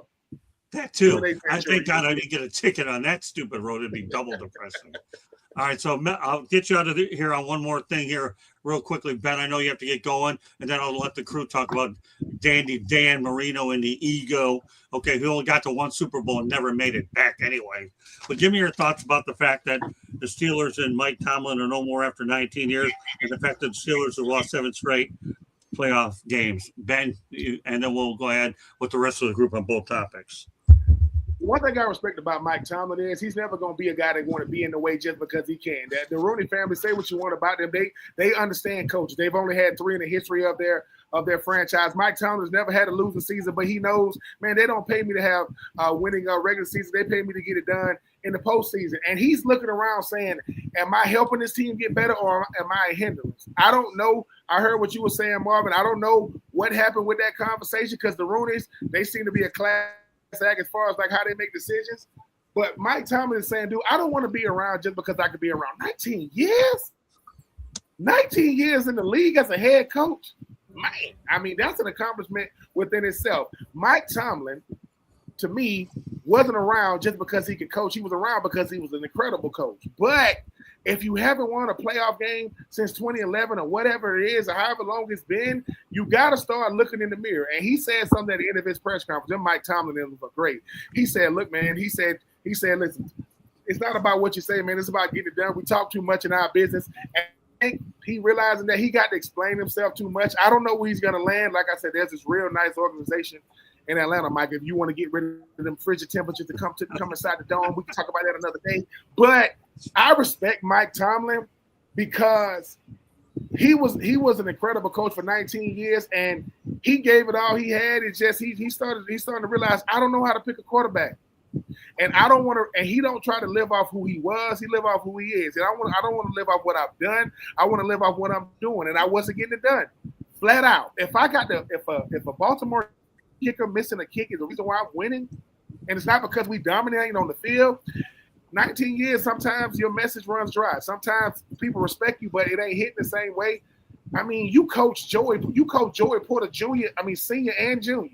That too. I thank God I didn't get a ticket on that stupid road. It'd be double depressing. All right, so I'll get you out of here on one more thing here real quickly, Ben. I know you have to get going, and then I'll let the crew talk about Dandy Dan Marino and the ego. Okay, he only got to 1 Super Bowl and never made it back anyway. But give me your thoughts about the fact that the Steelers and Mike Tomlin are no more after 19 years, and the fact that the Steelers have lost 7 straight playoff games. Ben, and then we'll go ahead with the rest of the group on both topics. One thing I respect about Mike Tomlin is he's never going to be a guy that want to be in the way just because he can. The Rooney family, say what you want about them, they understand coaches. They've only had 3 in the history of their franchise. Mike Tomlin's never had a losing season, but he knows, man, they don't pay me to have winning regular season. They pay me to get it done in the postseason. And he's looking around saying, am I helping this team get better or am I a hindrance? I don't know. I heard what you were saying, Marvin. I don't know what happened with that conversation because the Rooneys, they seem to be a class act as far as like how they make decisions. But Mike Tomlin is saying, dude, I don't want to be around just because I could be around. 19 years? 19 years in the league as a head coach? Man, I mean, that's an accomplishment within itself. Mike Tomlin, to me, wasn't around just because he could coach. He was around because he was an incredible coach. But if you haven't won a playoff game since 2011 or whatever it is or however long it's been, you got to start looking in the mirror. And he said something at the end of his press conference. And Mike Tomlin was great. He said, look, man, he said, listen, it's not about what you say, man. It's about getting it done. We talk too much in our business. And I think he realizing that he got to explain himself too much. I don't know where he's going to land. Like I said, there's this real nice organization in Atlanta, Mike. If you want to get rid of them frigid temperatures to come inside the dome, we can talk about that another day. But I respect Mike Tomlin because he was an incredible coach for 19 years, and he gave it all he had. It's just he's starting to realize I don't know how to pick a quarterback. And I don't want to. And he don't try to live off who he was. He live off who he is. And I don't want to live off what I've done. I want to live off what I'm doing. And I wasn't getting it done, flat out. If a Baltimore kicker missing a kick is the reason why I'm winning, and it's not because we dominating on the field. 19 years, sometimes your message runs dry. Sometimes people respect you, but it ain't hitting the same way. I mean, you coach Joey Porter Jr., senior and junior.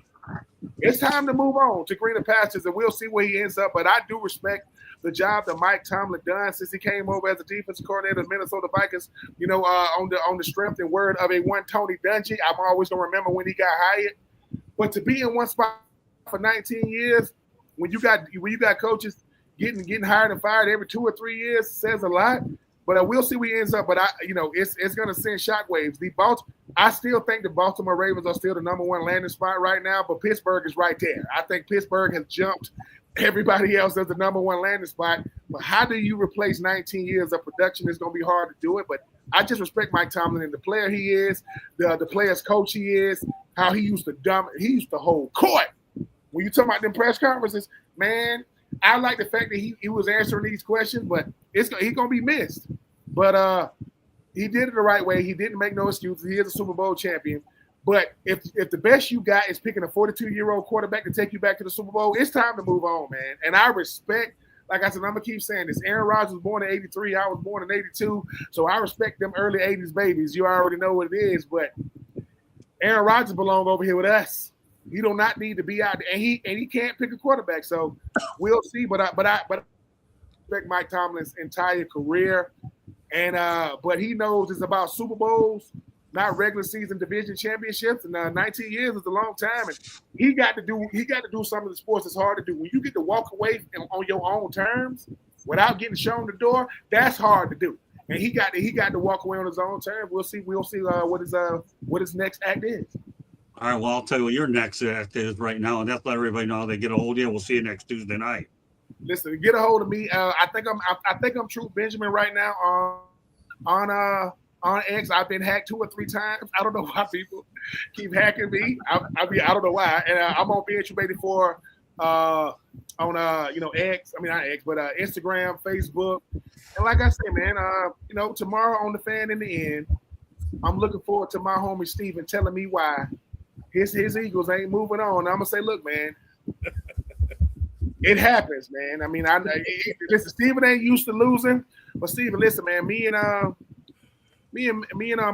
It's time to move on to greener pastures, and we'll see where he ends up. But I do respect the job that Mike Tomlin done since he came over as a defensive coordinator of Minnesota Vikings, on the strength and word of a one Tony Dungy. I'm always going to remember when he got hired. But to be in one spot for 19 years, when you got coaches getting hired and fired every 2 or 3 years, says a lot. But we'll see where he ends up. But it's going to send shockwaves. I still think the Baltimore Ravens are still the number one landing spot right now, but Pittsburgh is right there. I think Pittsburgh has jumped everybody else as the number one landing spot. But how do you replace 19 years of production? It's going to be hard to do it. But I just respect Mike Tomlin and the player he is, the player's coach he is, how he used to hold court. When you talk about them press conferences, man, I like the fact that he was answering these questions, but he's going to be missed. But he did it the right way. He didn't make no excuses. He is a Super Bowl champion. But if the best you got is picking a 42-year-old quarterback to take you back to the Super Bowl, it's time to move on, man. And I respect, like I said, I'm going to keep saying this. Aaron Rodgers was born in 83. I was born in 82. So I respect them early 80s babies. You already know what it is. But Aaron Rodgers belongs over here with us. He do not need to be out there. And he can't pick a quarterback. So we'll see. But I respect Mike Tomlin's entire career. And but he knows it's about Super Bowls, not regular season division championships. And 19 years is a long time. And he got to do some of the sports that's hard to do. When you get to walk away on your own terms without getting shown the door, that's hard to do. And he got to walk away on his own terms. We'll see what his next act is. All right, well, I'll tell you what your next act is right now, and that's let everybody know how they get a hold of you. We'll see you next Tuesday night. Listen, get a hold of me. I think I'm True Benjamin right now on X. I've been hacked 2 or 3 times. I don't know why people keep hacking me. I don't know why. And I'm on BH84 on X. Not X, but Instagram, Facebook. And like I said, man, tomorrow on the Fan in the End, I'm looking forward to my homie Steven telling me why his Eagles ain't moving on. I'm gonna say, look, man, it happens, man. Listen, Steven ain't used to losing, but Steven, listen, man, me and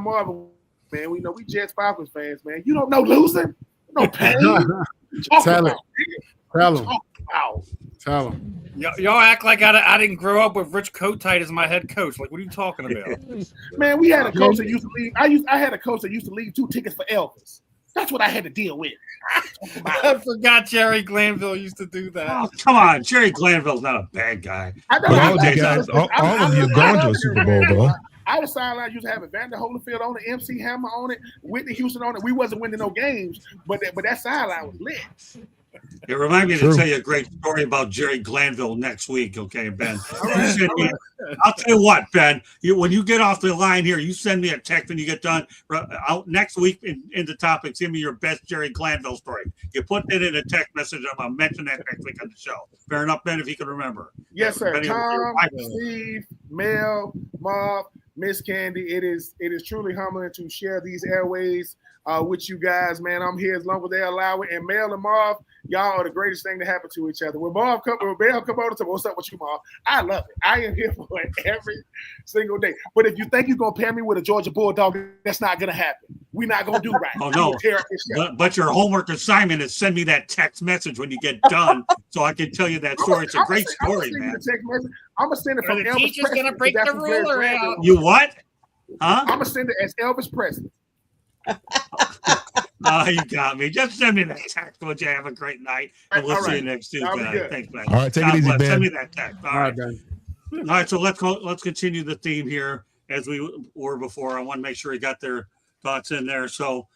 Marvin, man, we Jets Falcons fans, man. You don't know losing, no pain. Tell him. Y'all act like I didn't grow up with Rich Kotite as my head coach. Like, what are you talking about? Man, we had a coach that used to leave. I had a coach that used to leave 2 tickets for Elvis. That's what I had to deal with. I forgot Jerry Glanville used to do that. Oh, come on. Jerry Glanville's not a bad guy. All of you going to a Super Bowl, though. Our sideline used to have Evander Holyfield on it, MC Hammer on it, Whitney Houston on it. We wasn't winning no games, but that sideline was lit. It reminded me to tell you a great story about Jerry Glanville next week, okay, Ben? I'll tell you what, Ben, when you get off the line here, you send me a text when you get done. Out next week in the topics, give me your best Jerry Glanville story. You put that in a text message, I'm going to mention that next week on the show. Fair enough, Ben, if you can remember. Yes, sir. Tom, Steve, Mel, Marv, Miss Candy, it is truly humbling to share these airways with you guys, man. I'm here as long as they allow it. And Mel and Marv, y'all are the greatest thing to happen to each other. When Bell come over to what's up with you, Marv? I love it. I am here for it every single day. But if you think you're gonna pair me with a Georgia Bulldog, that's not gonna happen. We're not gonna do right. Oh no! But your homework assignment is send me that text message when you get done, so I can tell you that story. It's a great story, man. I'm gonna send it from Elvis. The teacher's gonna break the ruler out. You what? Huh? I'm gonna send it as Elvis Presley. You got me. Just send me that text. Would you have a great night? And we'll see you next Tuesday. Thanks, man. All right, take it easy, Ben. Send me that text. All right, Ben. All right, so let's continue the theme here as we were before. I want to make sure we got their thoughts in there. So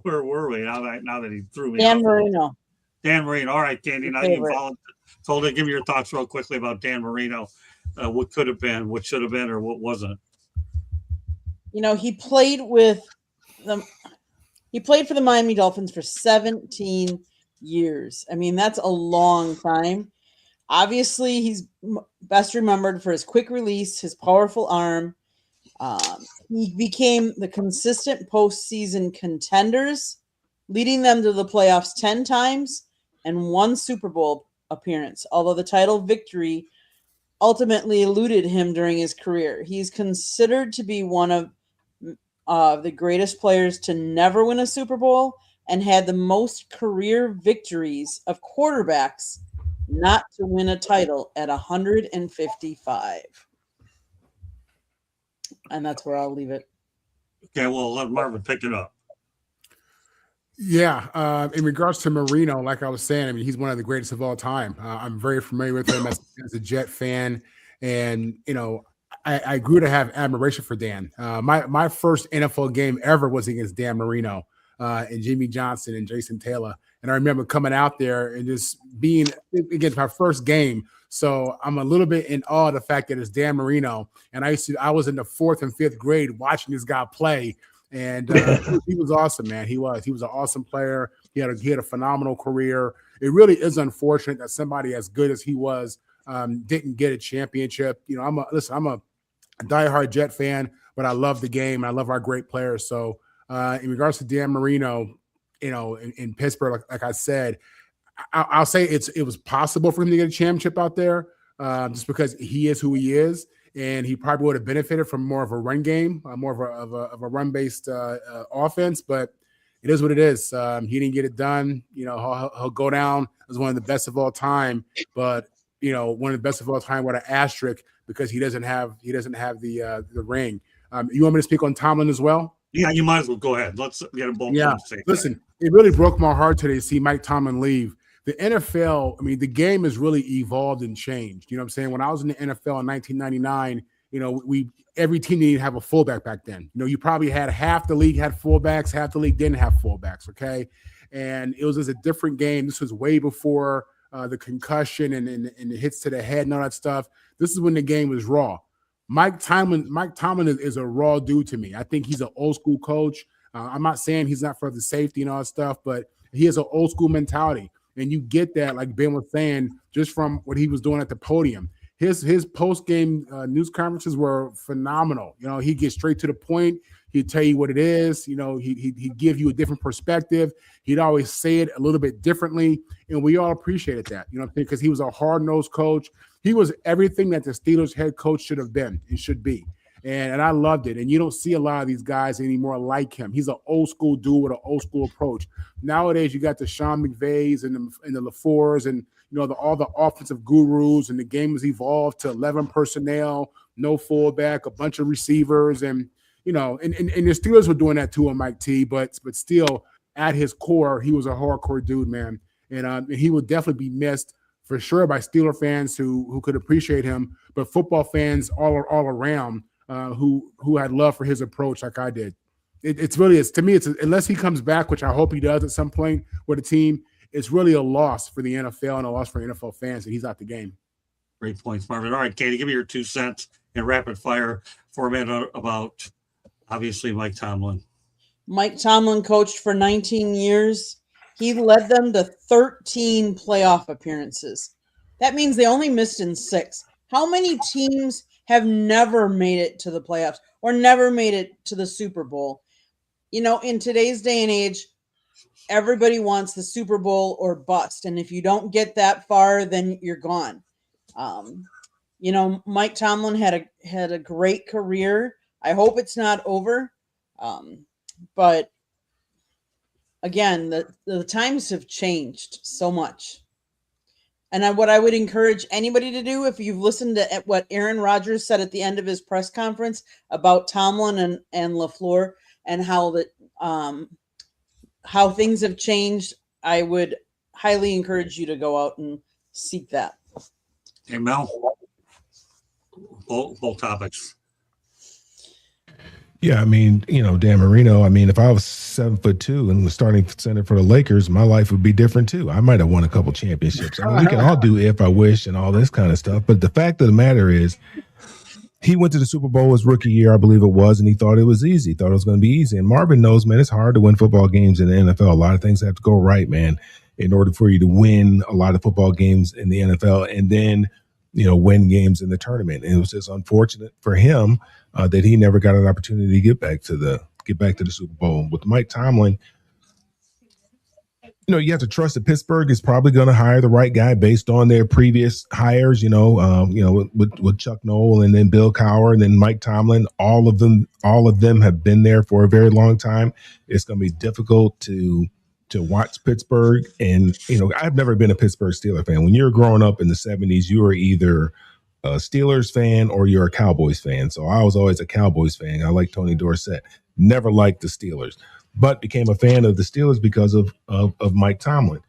where were we now that he threw me? Dan Marino. Dan Marino. All right, Candy. Now you told to give me your thoughts real quickly about Dan Marino. What could have been, what should have been, or what wasn't. He played for the Miami Dolphins for 17 years. I mean, that's a long time. Obviously, he's best remembered for his quick release, his powerful arm. He became the consistent postseason contenders, leading them to the playoffs 10 times and 1 Super Bowl appearance, although the title victory ultimately eluded him during his career. He's considered to be one of the greatest players to never win a Super Bowl and had the most career victories of quarterbacks not to win a title at 155. And that's where I'll leave it. Okay, well, let Marvin pick it up. Yeah, in regards to Marino, like I was saying, I mean, he's one of the greatest of all time. I'm very familiar with him as a Jet fan, and I grew to have admiration for Dan. My first NFL game ever was against Dan Marino and Jimmy Johnson and Jason Taylor, and I remember coming out there and just being against my first game. So I'm a little bit in awe of the fact that it's Dan Marino, and I was in the 4th and 5th grade watching this guy play. And he was awesome, man. He was an awesome player. He had a phenomenal career. It really is unfortunate that somebody as good as he was didn't get a championship. I'm a diehard Jet fan, but I love the game. And I love our great players. So in regards to Dan Marino, in Pittsburgh, like I said, I'll say it was possible for him to get a championship out there just because he is who he is. And he probably would have benefited from more of a run game, more of a run-based offense. But it is what it is. He didn't get it done. He'll go down as one of the best of all time. But one of the best of all time with an asterisk because he doesn't have the ring. You want me to speak on Tomlin as well? Yeah, you might as well go ahead. Let's get them both. Yeah, listen, it really broke my heart today to see Mike Tomlin leave. The NFL, I mean, the game has really evolved and changed. You know what I'm saying? When I was in the NFL in 1999, every team needed to have a fullback back then. You probably had half the league had fullbacks, half the league didn't have fullbacks, okay? And it was just a different game. This was way before the concussion and the hits to the head and all that stuff. This is when the game was raw. Mike Tomlin is a raw dude to me. I think he's an old school coach. I'm not saying he's not for the safety and all that stuff, but he has an old school mentality. And you get that, like Ben was saying, just from what he was doing at the podium. His post-game news conferences were phenomenal. He'd get straight to the point. He'd tell you what it is. He'd give you a different perspective. He'd always say it a little bit differently. And we all appreciated that, because he was a hard-nosed coach. He was everything that the Steelers head coach should have been and should be. And I loved it. And you don't see a lot of these guys anymore like him. He's an old school dude with an old school approach. Nowadays, you got the Sean McVays and the LaFleurs and all the offensive gurus, and the game has evolved to 11 personnel, no fullback, a bunch of receivers, and the Steelers were doing that too on Mike T. But still, at his core, he was a hardcore dude, man, and he will definitely be missed for sure by Steeler fans who could appreciate him, but football fans all around. Who had love for his approach like I did. It's really, to me, unless he comes back, which I hope he does at some point with a team, it's really a loss for the NFL and a loss for NFL fans that he's out the game. Great points, Marvin. All right, Katie, give me your 2 cents in rapid fire format about, obviously, Mike Tomlin. Mike Tomlin coached for 19 years. He led them to 13 playoff appearances. That means they only missed in 6. How many teams have never made it to the playoffs or never made it to the Super Bowl? In today's day and age, everybody wants the Super Bowl or bust. And if you don't get that far, then you're gone. Mike Tomlin had a great career. I hope it's not over. But again, the times have changed so much. And what I would encourage anybody to do, if you've listened to what Aaron Rodgers said at the end of his press conference about Tomlin and LaFleur and how things have changed, I would highly encourage you to go out and seek that. Hey, Mel, both topics. Yeah, I mean, Dan Marino, I mean, if I was 7'2" and was starting center for the Lakers, my life would be different too. I might have won a couple championships. I mean, we can all do if I wish and all this kind of stuff. But the fact of the matter is, he went to the Super Bowl his rookie year, I believe it was, and he thought it was easy. He thought it was going to be easy. And Marvin knows, man, it's hard to win football games in the NFL. A lot of things have to go right, man. in order for you to win a lot of football games in the NFL and then, win games in the tournament. And it was just unfortunate for him that he never got an opportunity to get back to the Super Bowl. With Mike Tomlin, you have to trust that Pittsburgh is probably going to hire the right guy based on their previous hires. With Chuck Noll and then Bill Cowher and then Mike Tomlin, all of them have been there for a very long time. It's going to be difficult to watch Pittsburgh, and I've never been a Pittsburgh Steelers fan. When you're growing up in the 70s, you were either a Steelers fan or you're a Cowboys fan. So I was always a Cowboys fan. I like Tony Dorsett. Never liked the Steelers, but became a fan of the Steelers because of Mike Tomlin.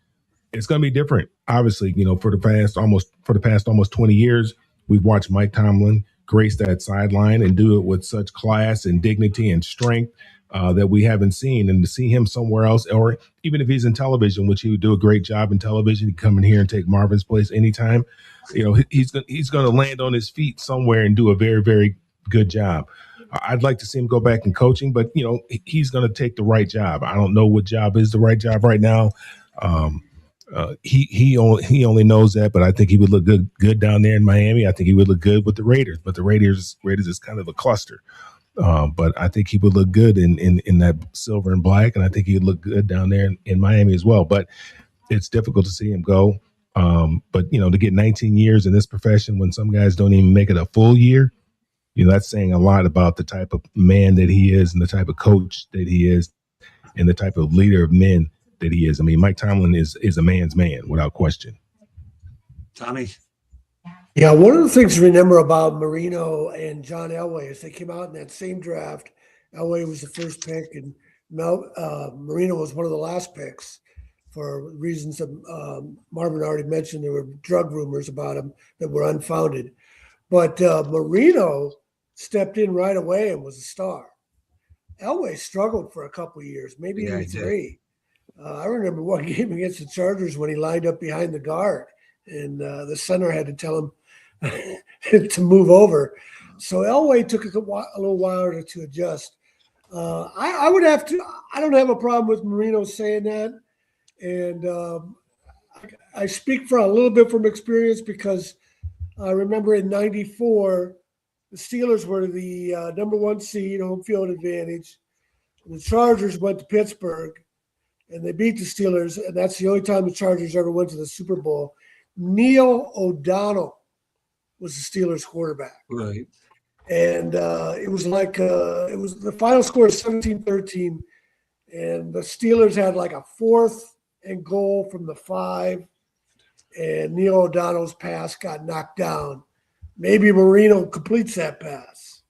It's going to be different, obviously. For the past almost 20 years, we've watched Mike Tomlin grace that sideline and do it with such class and dignity and strength that we haven't seen. And to see him somewhere else, or even if he's in television, which he would do a great job in television, he'd come in here and take Marvin's place anytime. He's going to land on his feet somewhere and do a very, very good job. I'd like to see him go back in coaching, but he's going to take the right job. I don't know what job is the right job right now. He only knows that, but I think he would look good down there in Miami. I think he would look good with the Raiders, but the Raiders is kind of a cluster. But I think he would look good in that silver and black, and I think he would look good down there in Miami as well. But it's difficult to see him go. But to get 19 years in this profession when some guys don't even make it a full year, that's saying a lot about the type of man that he is and the type of coach that he is and the type of leader of men that he is. I mean, Mike Tomlin is a man's man without question. Tommy? Yeah, one of the things to remember about Marino and John Elway is they came out in that same draft. Elway was the first pick, and Marino was one of the last picks for reasons that Marvin already mentioned. There were drug rumors about him that were unfounded. But Marino stepped in right away and was a star. Elway struggled for a couple of years, maybe even 3. I remember one game against the Chargers when he lined up behind the guard, and the center had to tell him to move over. So Elway took a little while to adjust. I would have to. I don't have a problem with Marino saying that, and I speak for a little bit from experience because I remember in '94 the Steelers were the number 1 seed, home field advantage. And the Chargers went to Pittsburgh, and they beat the Steelers, and that's the only time the Chargers ever went to the Super Bowl. Neil O'Donnell was the Steelers quarterback. Right. And it was like the final score is 17-13, and the Steelers had like a 4th and goal from the 5, and Neil O'Donnell's pass got knocked down. Maybe Marino completes that pass.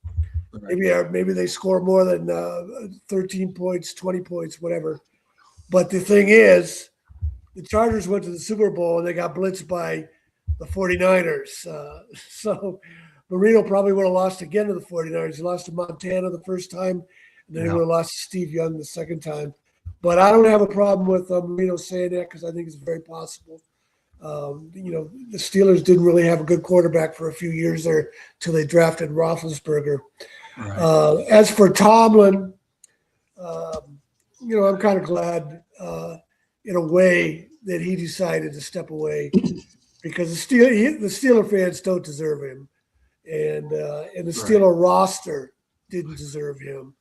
Maybe they score more than 13 points, 20 points, whatever. But the thing is, the Chargers went to the Super Bowl and they got blitzed by the 49ers. So Marino probably would have lost again to the 49ers. He lost to Montana the first time, and then he would have lost to Steve Young the second time. But I don't have a problem with Marino saying that because I think it's very possible. The Steelers didn't really have a good quarterback for a few years there until they drafted Roethlisberger. Right. As for Tomlin, I'm kind of glad in a way that he decided to step away because the Steeler fans don't deserve him, and the Steeler roster didn't deserve him.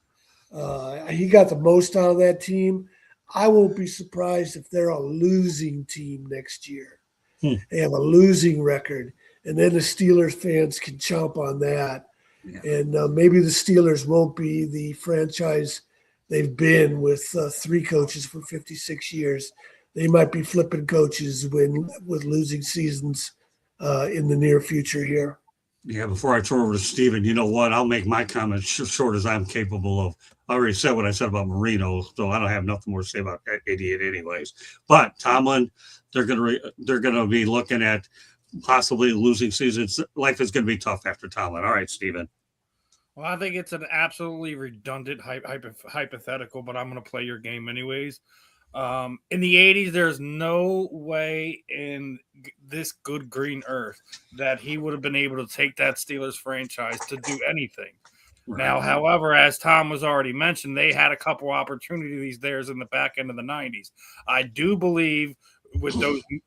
He got the most out of that team. I won't be surprised if they're a losing team next year. They have a losing record, and then the Steelers fans can chomp on that. Yeah. And maybe the Steelers won't be the franchise they've been with 3 coaches for 56 years. They might be flipping coaches with losing seasons in the near future here. Yeah, before I turn over to Steven, you know what? I'll make my comments short as I'm capable of. I already said what I said about Marino, so I don't have nothing more to say about that idiot anyways. But Tomlin, they're gonna be looking at possibly losing seasons. Life is going to be tough after Tomlin. All right, Steven. Well, I think it's an absolutely redundant hypothetical, but I'm going to play your game anyways. In the 80s, there's no way in this good green earth that he would have been able to take that Steelers franchise to do anything. Right. Now, however, as Tom was already mentioned, they had a couple opportunities there in the back end of the 90s. I do believe with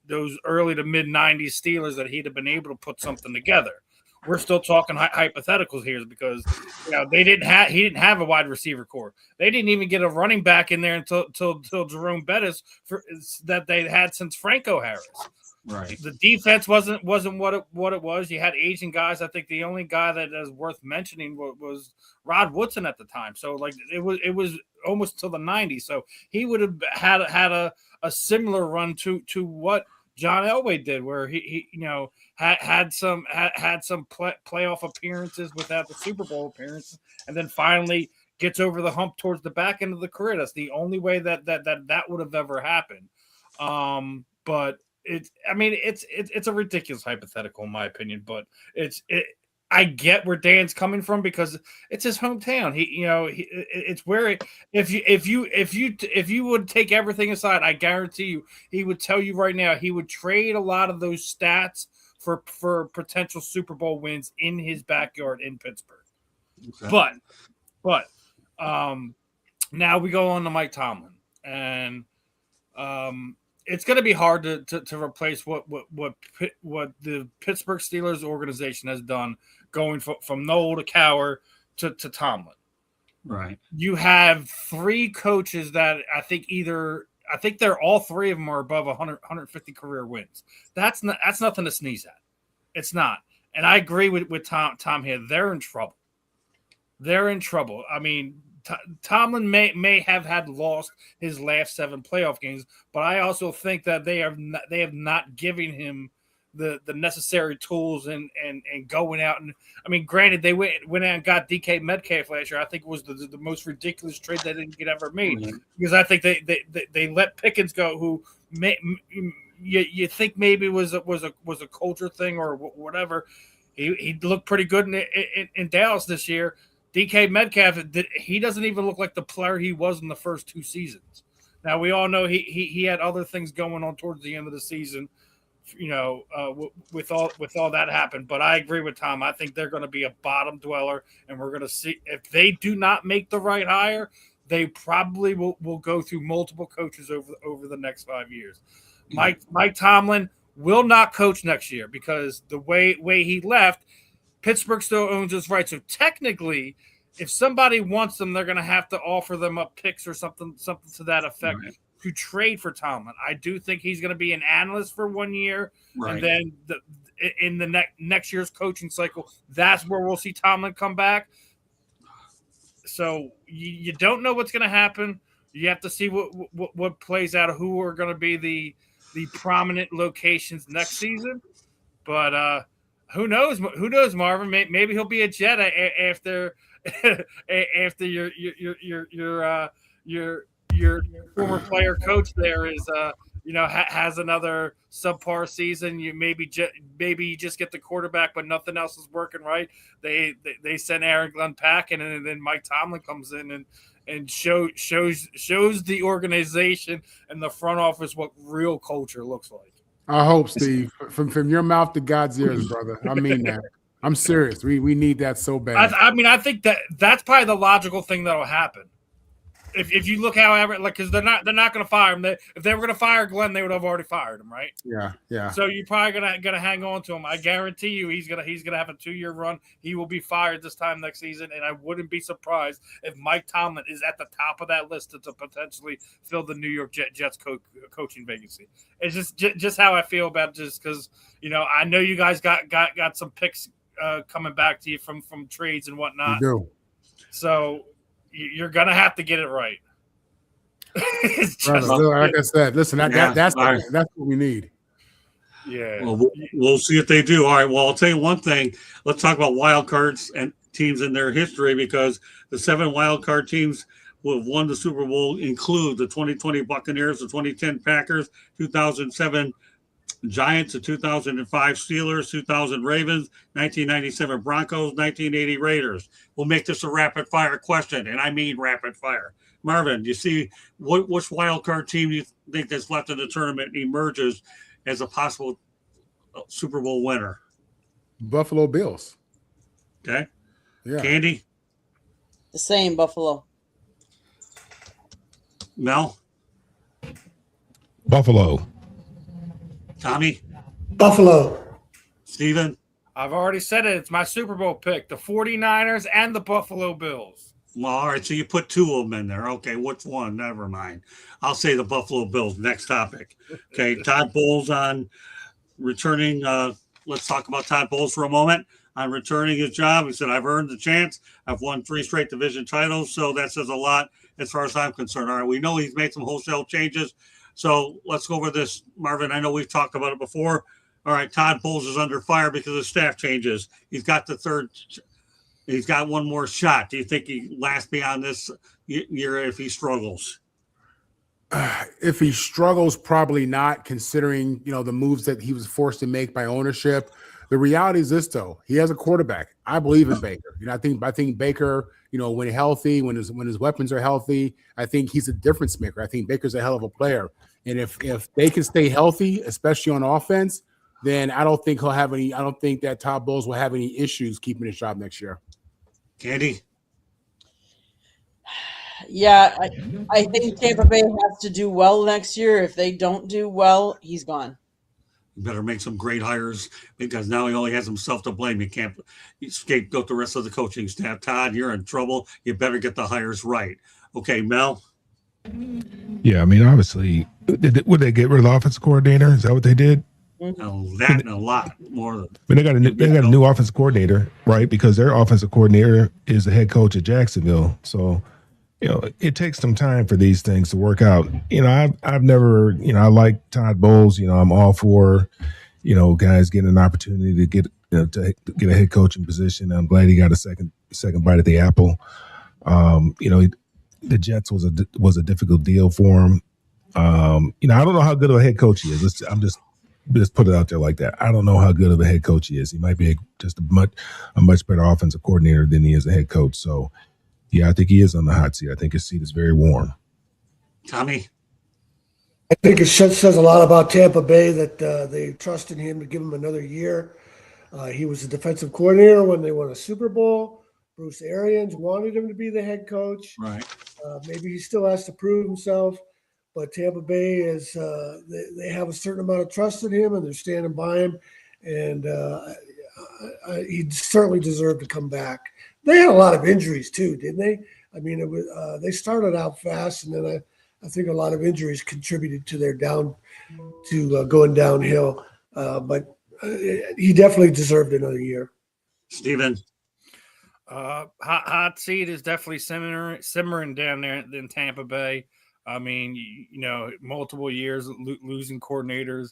those early to mid '90s Steelers that he'd have been able to put something together. We're still talking hypotheticals here because he didn't have a wide receiver core. They didn't even get a running back in there until Jerome Bettis that they had since Franco Harris. Right. The defense wasn't what it was. You had Asian guys. I think the only guy that is worth mentioning was Rod Woodson at the time. So like it was almost till the '90s. So he would have had a similar run to what John Elway did, where he had some playoff appearances without the Super Bowl appearance, and then finally gets over the hump towards the back end of the career. That's the only way that would have ever happened. But it's a ridiculous hypothetical in my opinion, but I get where Dan's coming from because it's his hometown. It's where if you would take everything aside, I guarantee you he would tell you right now he would trade a lot of those stats for potential Super Bowl wins in his backyard in Pittsburgh. Okay. But now we go on to Mike Tomlin, and it's going to be hard to replace what the Pittsburgh Steelers organization has done, going from Noel to Cowher to Tomlin. Right. You have three coaches that I think they're all three of them are above 150 career wins. That's nothing to sneeze at. It's not. And I agree with Tom here. They're in trouble. I mean, Tomlin may have had lost his last 7 playoff games, but I also think that they have not given him the necessary tools and going out and I mean, granted they went out and got DK Metcalf last year. I think it was the most ridiculous trade they didn't get ever made because I think they let Pickens go, who you think maybe was a culture thing or whatever. He looked pretty good in Dallas this year. DK Metcalf, he doesn't even look like the player he was in the first 2 seasons. Now, we all know he had other things going on towards the end of the season, with all that happened. But I agree with Tom. I think they're going to be a bottom dweller, and we're going to see if they do not make the right hire, they probably will go through multiple coaches over the next 5 years. Mike Tomlin will not coach next year because the way he left, Pittsburgh still owns his right. So technically, if somebody wants them, they're going to have to offer them up picks or something to that effect to trade for Tomlin. I do think he's going to be an analyst for 1 year, and then in the next year's coaching cycle, that's where we'll see Tomlin come back. So you don't know what's going to happen. You have to see what plays out, who are going to be the prominent locations next season. But who knows? Who knows, Marvin? Maybe he'll be a Jet after your former player coach there is has another subpar season. You maybe you just get the quarterback, but nothing else is working right. They send Aaron Glenn packing, and then Mike Tomlin comes in and shows the organization and the front office what real culture looks like. I hope, Steve, from your mouth to God's ears, brother. I mean that. I'm serious. We need that so bad. I think that's probably the logical thing that'll happen. If you look because they're not going to fire him. If they were going to fire Glenn, they would have already fired him, right? Yeah. So you're probably gonna hang on to him. I guarantee you, he's gonna have a 2-year run. He will be fired this time next season, and I wouldn't be surprised if Mike Tomlin is at the top of that list to potentially fill the New York Jets coaching vacancy. It's just how I feel about it, just because I know you guys got some picks coming back to you from trades and whatnot. You do. So you're gonna have to get it right. Like I said, listen, that's what we need. Yeah. Well, we'll see if they do. All right. Well, I'll tell you one thing. Let's talk about wild cards and teams in their history, because the 7 wild card teams who have won the Super Bowl include the 2020 Buccaneers, the 2010 Packers, 2007 Giants, the 2005 Steelers, 2000 Ravens, 1997 Broncos, 1980 Raiders. We'll make this a rapid fire question, and I mean rapid fire. Marvin, you see which wild card team you think that's left in the tournament emerges as a possible Super Bowl winner? Buffalo Bills. Okay. Yeah. Candy? The same, Buffalo. Mel? Buffalo. Tommy, Buffalo. Steven? I've already said it. It's my Super Bowl pick: the 49ers and the Buffalo Bills. Well, all right, so you put two of them in there. Okay, which one? Never mind. I'll say the Buffalo Bills. Next topic. Okay, Todd Bowles on returning. Let's talk about Todd Bowles for a moment. On returning his job, he said, I've earned the chance. I've won 3 straight division titles, so that says a lot as far as I'm concerned. All right, we know he's made some wholesale changes. So let's go over this, Marvin. I know we've talked about it before. All right, Todd Bowles is under fire because of staff changes. He's got he's got one more shot. Do you think he lasts beyond this year if he struggles? If he struggles, probably not, considering, the moves that he was forced to make by ownership. The reality is this, though. He has a quarterback. I believe in Baker. I think Baker, when healthy, when his weapons are healthy, I think he's a difference maker. I think Baker's a hell of a player. And if they can stay healthy, especially on offense, then I don't think that Todd Bowles will have any issues keeping his job next year. Candy? Yeah, I think Tampa Bay has to do well next year. If they don't do well, he's gone. You better make some great hires because now he only has himself to blame. You can't scapegoat the rest of the coaching staff. Todd, you're in trouble. You better get the hires right. Okay, Mel? Yeah, I mean, obviously, would they get rid of the offensive coordinator? Is that what they did? That and a lot more. I mean, they got a new offensive coordinator, right? Because their offensive coordinator is the head coach at Jacksonville. So, it takes some time for these things to work out. I've never, I like Todd Bowles. I'm all for, guys getting an opportunity to get to get a head coaching position. I'm glad he got a second bite at the apple. The Jets was a difficult deal for him. I don't know how good of a head coach he is. I'm just put it out there like that. I don't know how good of a head coach he is. He might be just a much better offensive coordinator than he is a head coach. So, yeah, I think he is on the hot seat. I think his seat is very warm. Tommy? I think it says a lot about Tampa Bay that they trusted him to give him another year. He was the defensive coordinator when they won a Super Bowl. Bruce Arians wanted him to be the head coach. Right. Maybe he still has to prove himself, but Tampa Bay is they have a certain amount of trust in him, and they're standing by him. And he certainly deserved to come back. They had a lot of injuries too, didn't they? I mean, it was they started out fast, and then I think a lot of injuries contributed to their going downhill. But he definitely deserved another year. Steven? Hot seat is definitely simmering down there in Tampa Bay. I mean, multiple years losing coordinators.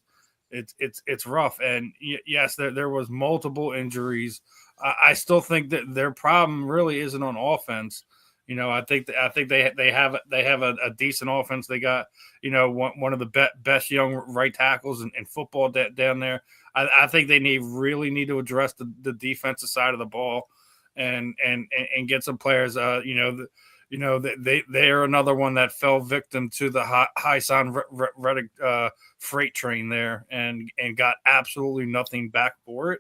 It's rough. And yes, there was multiple injuries. I still think that their problem really isn't on offense. I think they have a decent offense. They got one of the best young right tackles in football down there. I think they really need to address the defensive side of the ball and get some players. They are another one that fell victim to the Haason Reddick freight train there and got absolutely nothing back for it.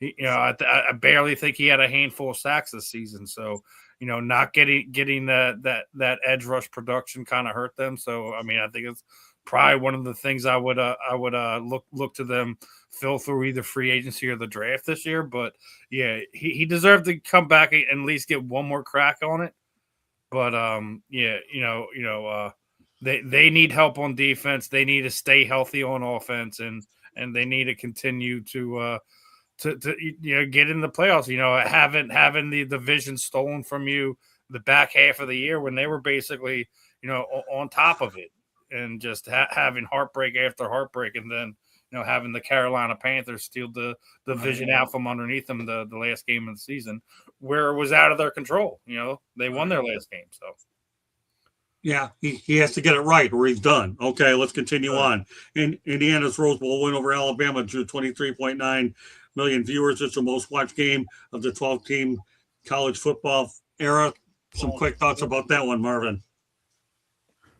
I barely think he had a handful of sacks this season. So, not getting that edge rush production kind of hurt them. So, I mean, I think it's probably one of the things I would look to them fill through either free agency or the draft this year. But yeah, he deserved to come back and at least get one more crack on it. But they need help on defense. They need to stay healthy on offense, and they need to continue to get in the playoffs. Having the division stolen from you the back half of the year when they were basically on top of it, and just having heartbreak after heartbreak, and then having the Carolina Panthers steal the division out from underneath them the last game of the season, where it was out of their control. They won their last game, so. Yeah, he has to get it right or he's done. Okay, let's continue on. In Indiana's Rose Bowl win over Alabama drew 23.9 million viewers. It's the most watched game of the 12-team college football era. Some quick thoughts about that one, Marvin.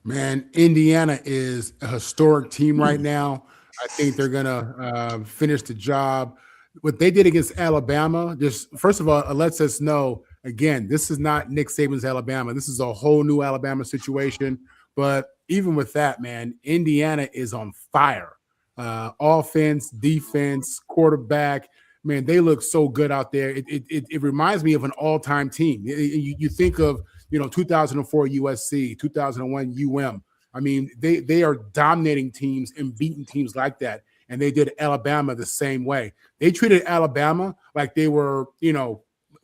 Man, Indiana is a historic team right now. I think they're going to finish the job. What they did against Alabama, just first of all, it lets us know, again, this is not Nick Saban's Alabama. This is a whole new Alabama situation. But even with that, man, Indiana is on fire. offense, defense, quarterback. Man, they look so good out there. It reminds me of an all-time team. You think of 2004 USC, 2001 UM. I mean, they are dominating teams and beating teams like that. And they did Alabama the same way. They treated Alabama like they were,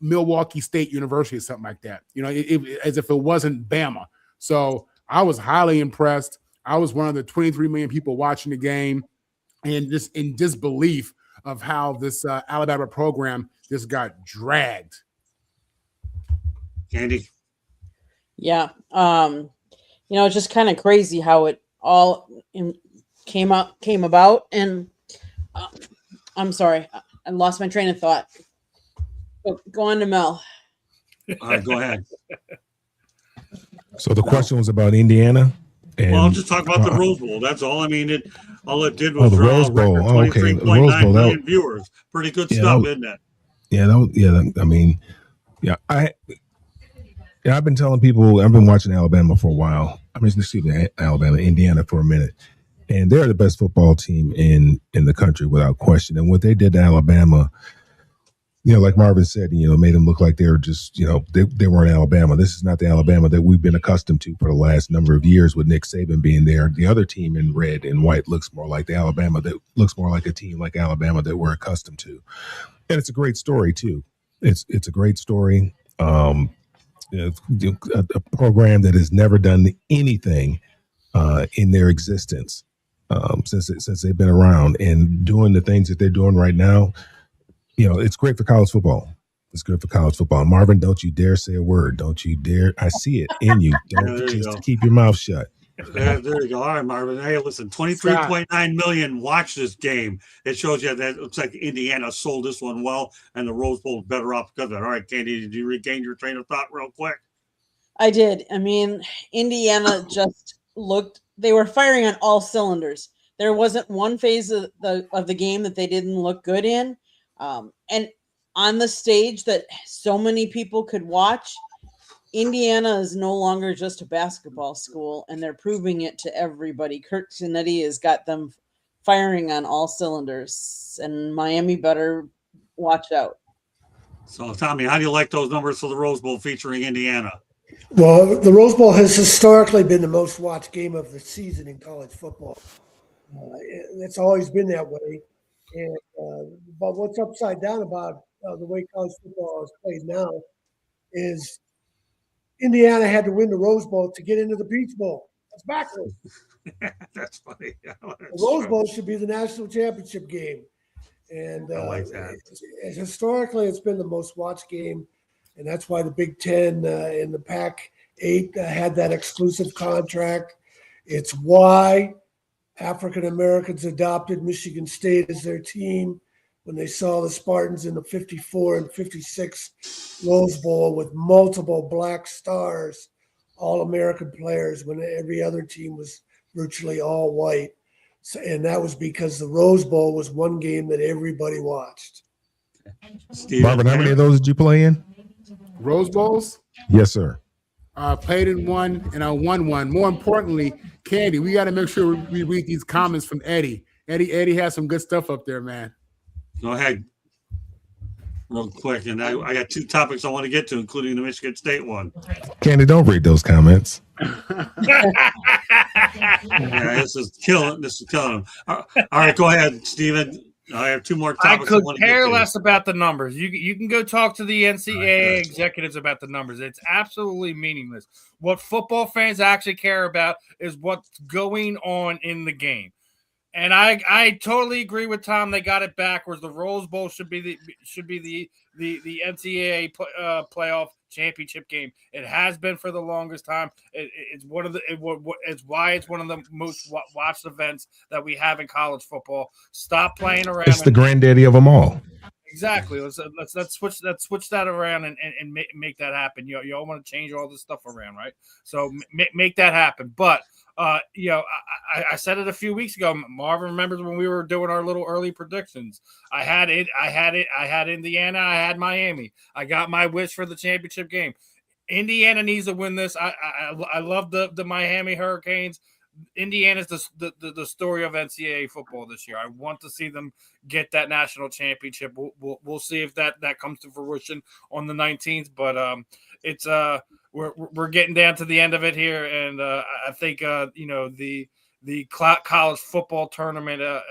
Milwaukee State University or something like that. As if it wasn't Bama. So I was highly impressed. I was one of the 23 million people watching the game, and just in disbelief of how this Alabama program just got dragged. Candy. Yeah. It's just kind of crazy how it all came about. And I'm sorry, I lost my train of thought. Go on to Mel. All right, go ahead. So the question was about Indiana. And, Well, I'm just talking about the Rose Bowl. That's all. I mean, all it did was the Rose Bowl. record 23.9 million viewers. Pretty good stuff, isn't it? I've been telling people, I've been watching Alabama for a while. Indiana for a minute. And they're the best football team in the country without question. And what they did to Alabama, like Marvin said, made them look like they were just, they weren't Alabama. This is not the Alabama that we've been accustomed to for the last number of years with Nick Saban being there. The other team in red and white looks more like the Alabama that looks more like a team like Alabama that we're accustomed to. And it's a great story too. It's a great story. A program that has never done anything in their existence since they've been around, and doing the things that they're doing right now. It's great for college football. It's good for college football. Marvin, don't you dare say a word. Don't you dare. I see it in you. Don't just keep your mouth shut. There you go. All right, Marvin. Hey, listen, 23.9 million watched this game. It shows you that it looks like Indiana sold this one well, and the Rose Bowl is better off because of it. All right, Candy, did you regain your train of thought real quick? I did. I mean, Indiana just they were firing on all cylinders. There wasn't one phase of the game that they didn't look good in. And on the stage that so many people could watch, Indiana is no longer just a basketball school, and they're proving it to everybody. Kirk Cinetti has got them firing on all cylinders, and Miami better watch out. So, Tommy, how do you like those numbers for the Rose Bowl featuring Indiana? Well, the Rose Bowl has historically been the most watched game of the season in college football. It's always been that way. And but what's upside down about the way college football is played now is Indiana had to win the Rose Bowl to get into the Peach Bowl. That's backwards. That's funny. Yeah, The Rose Bowl should be the national championship game. And I like that. Historically, it's been the most watched game. And that's why the Big Ten and the Pac-8 had that exclusive contract. It's why African Americans adopted Michigan State as their team when they saw the Spartans in the 54 and 56 Rose Bowl with multiple black stars, all American players, when every other team was virtually all white. So, and that was because the Rose Bowl was one game that everybody watched. Marvin, how many of those did you play in? Rose Bowls? Yes, sir. I played in one, and I won one. More importantly, Candy, we got to make sure we read these comments from Eddie. Eddie has some good stuff up there, man. Go ahead. Real quick. And I got two topics I want to get to, including the Michigan State one. Candy, don't read those comments. Yeah, this is killing them. All right, go ahead, Steven. I have two more topics. I could care less about the numbers. You can go talk to the NCAA executives about the numbers. It's absolutely meaningless. What football fans actually care about is what's going on in the game. And I totally agree with Tom. They got it backwards. The Rose Bowl should be the NCAA playoff championship game. It has been for the longest time. It's why it's one of the most watched events that we have in college football. Stop playing around. It's the granddaddy of them all. Exactly. Let's switch that around and make that happen. You all want to change all this stuff around, right? So make that happen. But I said it a few weeks ago. Marvin remembers when we were doing our little early predictions. I had Indiana. I had Miami. I got my wish for the championship game. Indiana needs to win this. I love the Miami Hurricanes. Indiana's the story of NCAA football this year. I want to see them get that national championship. We'll see if that comes to fruition on the 19th. But it's we're getting down to the end of it here, and I think the college football tournament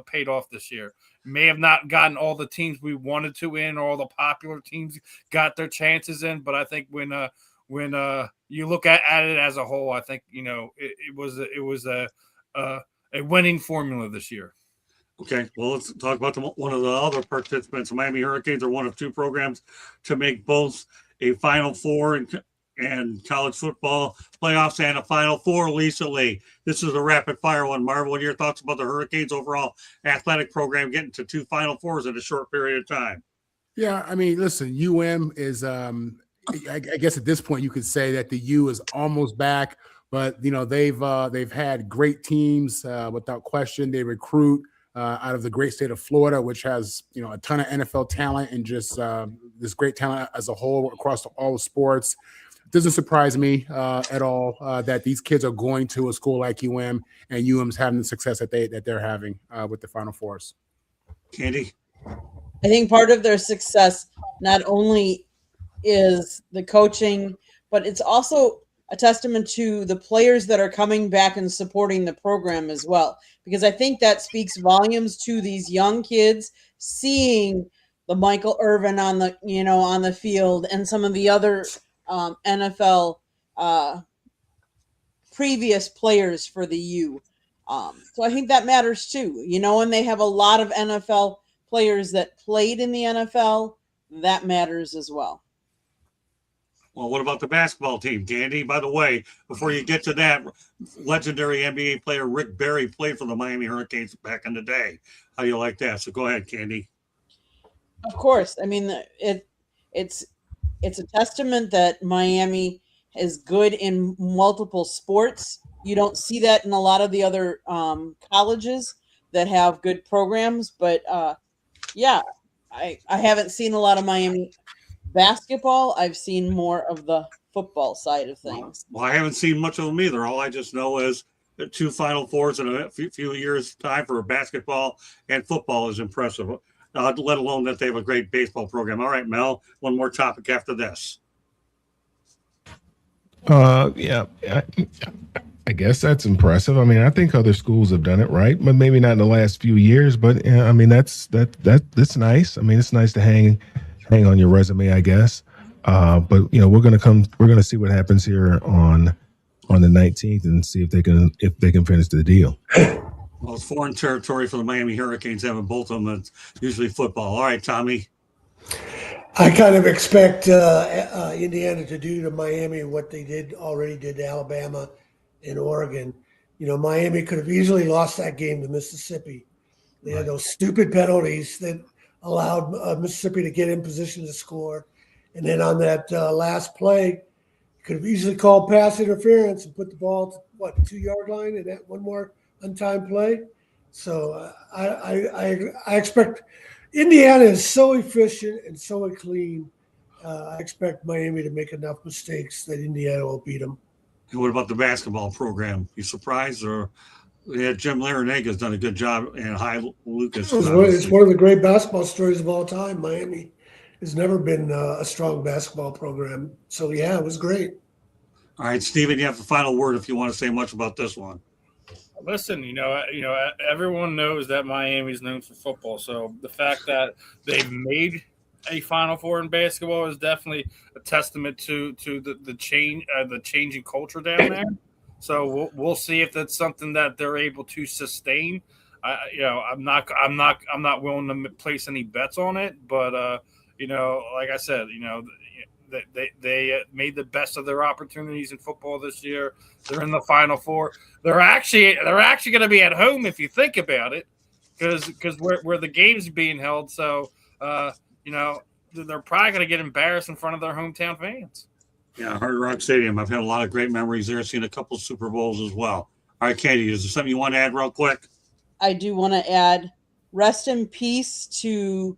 paid off this year. May have not gotten all the teams we wanted to in, or all the popular teams got their chances in, but I think when you look at it as a whole, I think it was a winning formula this year. Okay, well, let's talk about one of the other participants. The Miami Hurricanes are one of two programs to make both a Final Four and college football playoffs and a Final Four recently. This is a rapid fire one. Marv, what are your thoughts about the Hurricanes' overall athletic program getting to two Final Fours in a short period of time? Yeah, I mean, listen, UM is I guess at this point you could say that the U is almost back, but they've had great teams without question. They recruit out of the great state of Florida, which has a ton of NFL talent and just this great talent as a whole across all the sports. It doesn't surprise me at all that these kids are going to a school like UM, and UM's having the success that they're having with the Final Fours. Candy? I think part of their success not only is the coaching, but it's also a testament to the players that are coming back and supporting the program as well. Because I think that speaks volumes to these young kids seeing the Michael Irvin on the field and some of the other NFL previous players for the U. So I think that matters too. And they have a lot of NFL players that played in the NFL. That matters as well. Well, what about the basketball team, Candy? By the way, before you get to that, legendary NBA player Rick Barry played for the Miami Hurricanes back in the day. How do you like that? So go ahead, Candy. Of course. I mean, it's a testament that Miami is good in multiple sports. You don't see that in a lot of the other colleges that have good programs. But, I haven't seen a lot of Miami basketball. I've seen more of the football side of things. Well, I haven't seen much of them either. All I just know is the two Final Fours in a few years' time for basketball and football is impressive, let alone that they have a great baseball program. All right, Mel, one more topic after this. I guess that's impressive. I mean, I think other schools have done it right, but maybe not in the last few years. But I mean, that's nice. I mean, it's nice to hang on your resume, I guess. But we're gonna see what happens here on the 19th and see if they can finish the deal. Well, it's foreign territory for the Miami Hurricanes having both of them. It's usually football. All right, Tommy. I kind of expect Indiana to do to Miami what they already did to Alabama and Oregon. Miami could have easily lost that game to Mississippi. They had those stupid penalties that allowed Mississippi to get in position to score. And then on that last play, could have easily called pass interference and put the ball to, 2-yard line and that one more untimed play. So I expect Indiana is so efficient and so clean. I expect Miami to make enough mistakes that Indiana will beat them. And what about the basketball program? You surprised, or Jim Larinaga done a good job, and High Lucas? It's one of the great basketball stories of all time. Miami has never been a strong basketball program. So, it was great. All right, Steven, you have the final word if you want to say much about this one. Listen, everyone knows that Miami's known for football. So the fact that they've made a Final Four in basketball is definitely a testament to the changing culture down there. So we'll see if that's something that they're able to sustain. I'm not willing to place any bets on it, but like I said, they made the best of their opportunities in football this year. They're in the Final Four. They're actually going to be at home if you think about it, because where the game's being held. So they're probably going to get embarrassed in front of their hometown fans. Yeah, Hard Rock Stadium. I've had a lot of great memories there. Seen a couple Super Bowls as well. All right, Katie, is there something you want to add real quick? I do want to add rest in peace to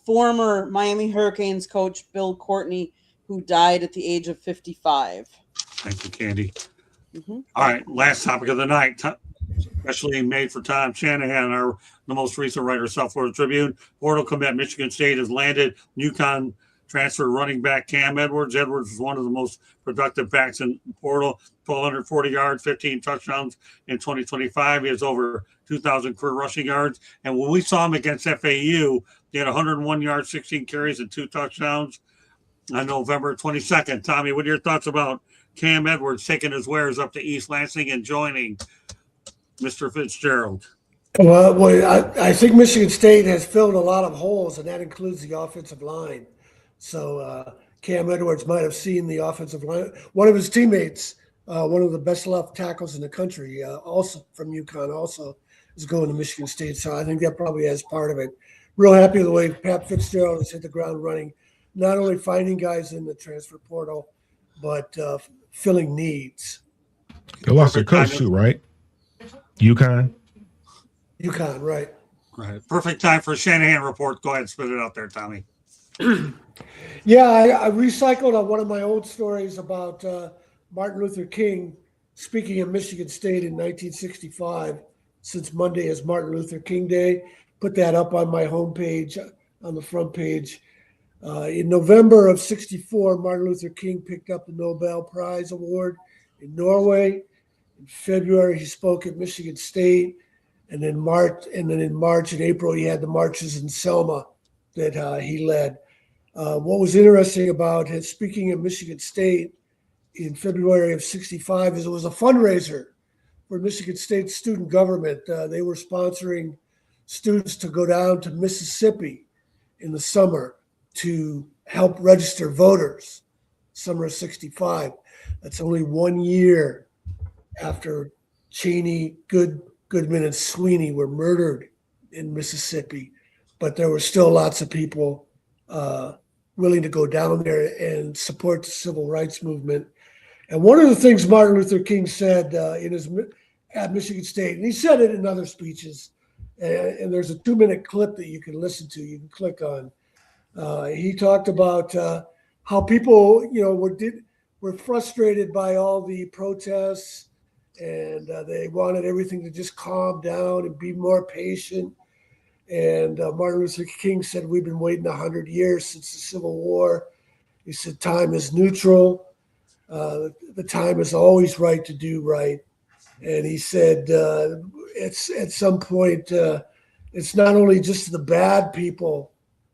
former Miami Hurricanes coach Bill Courtney, who died at the age of 55. Thank you, Candy. All right, last topic of the night, especially made for Tom Shanahan, the most recent writer, South Florida Tribune. Portal commit Michigan State has landed UConn transfer running back Cam Edwards. Edwards is one of the most productive backs in portal, 1,240 yards, 15 touchdowns in 2025. He has over 2,000 career rushing yards. And when we saw him against FAU, he had 101 yards, 16 carries, and 2 touchdowns on November 22nd. Tommy, what are your thoughts about Cam Edwards taking his wares up to East Lansing and joining Mr. Fitzgerald? Well, I think Michigan State has filled a lot of holes, and that includes the offensive line. So Cam Edwards might have seen the offensive line. One of his teammates, one of the best left tackles in the country, also from UConn, also is going to Michigan State. So I think that probably has part of it. Real happy with the way Pat Fitzgerald has hit the ground running, not only finding guys in the transfer portal, but filling needs. They lost their coach too, right? UConn, right. Right. Perfect time for a Shanahan report. Go ahead and spit it out there, Tommy. Yeah, I recycled on one of my old stories about Martin Luther King speaking at Michigan State in 1965, since Monday is Martin Luther King Day. Put that up on my homepage, on the front page. In November of 1964, Martin Luther King picked up the Nobel Prize Award in Norway. In February, he spoke at Michigan State. And then in March and April, he had the marches in Selma that he led. What was interesting about his speaking at Michigan State in February of 1965 is it was a fundraiser for Michigan State student government. They were sponsoring students to go down to Mississippi in the summer to help register voters, summer of 1965. That's only 1 year after Cheney, Goodman, and Sweeney were murdered in Mississippi. But there were still lots of people willing to go down there and support the civil rights movement. And one of the things Martin Luther King said at Michigan State, and he said it in other speeches, and there's a 2-minute clip that you can listen to, you can click on. He talked about how people, were frustrated by all the protests, and they wanted everything to just calm down and be more patient. And Martin Luther King said, we've been waiting 100 years since the Civil War. He said, time is neutral. The time is always right to do right. And he said, it's at some point, it's not only just the bad people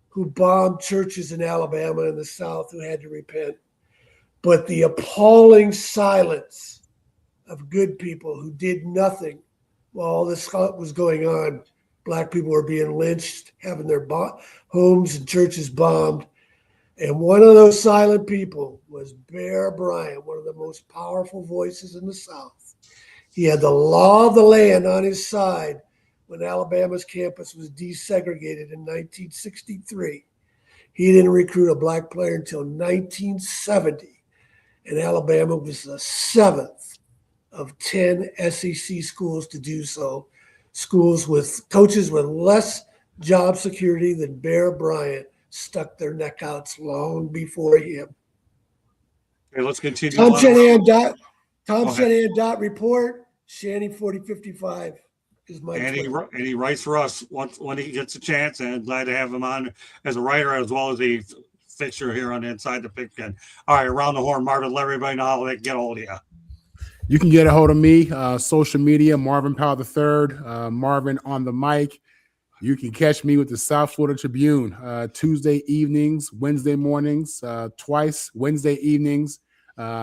who bombed churches in Alabama and the South who had to repent, but the appalling silence of good people who did nothing while all this was going on. Black people were being lynched, having their homes and churches bombed. And one of those silent people was Bear Bryant, one of the most powerful voices in the South. He had the law of the land on his side when Alabama's campus was desegregated in 1963. He didn't recruit a black player until 1970. And Alabama was the 7th of 10 SEC schools to do so. Schools with coaches with less job security than Bear Bryant stuck their neck outs long before him. Okay, let's continue. Tom Shanahan dot report. Shanny 4055 is my and he writes for us when he gets a chance, and glad to have him on as a writer as well as a fixture here on Inside the Pigskin. All right, around the horn, Marvin, let everybody know how they can get a hold of you. You can get a hold of me, social media, Marvin Powell III, Marvin on the mic. You can catch me with the South Florida Tribune Tuesday evenings, Wednesday mornings, twice, Wednesday evenings,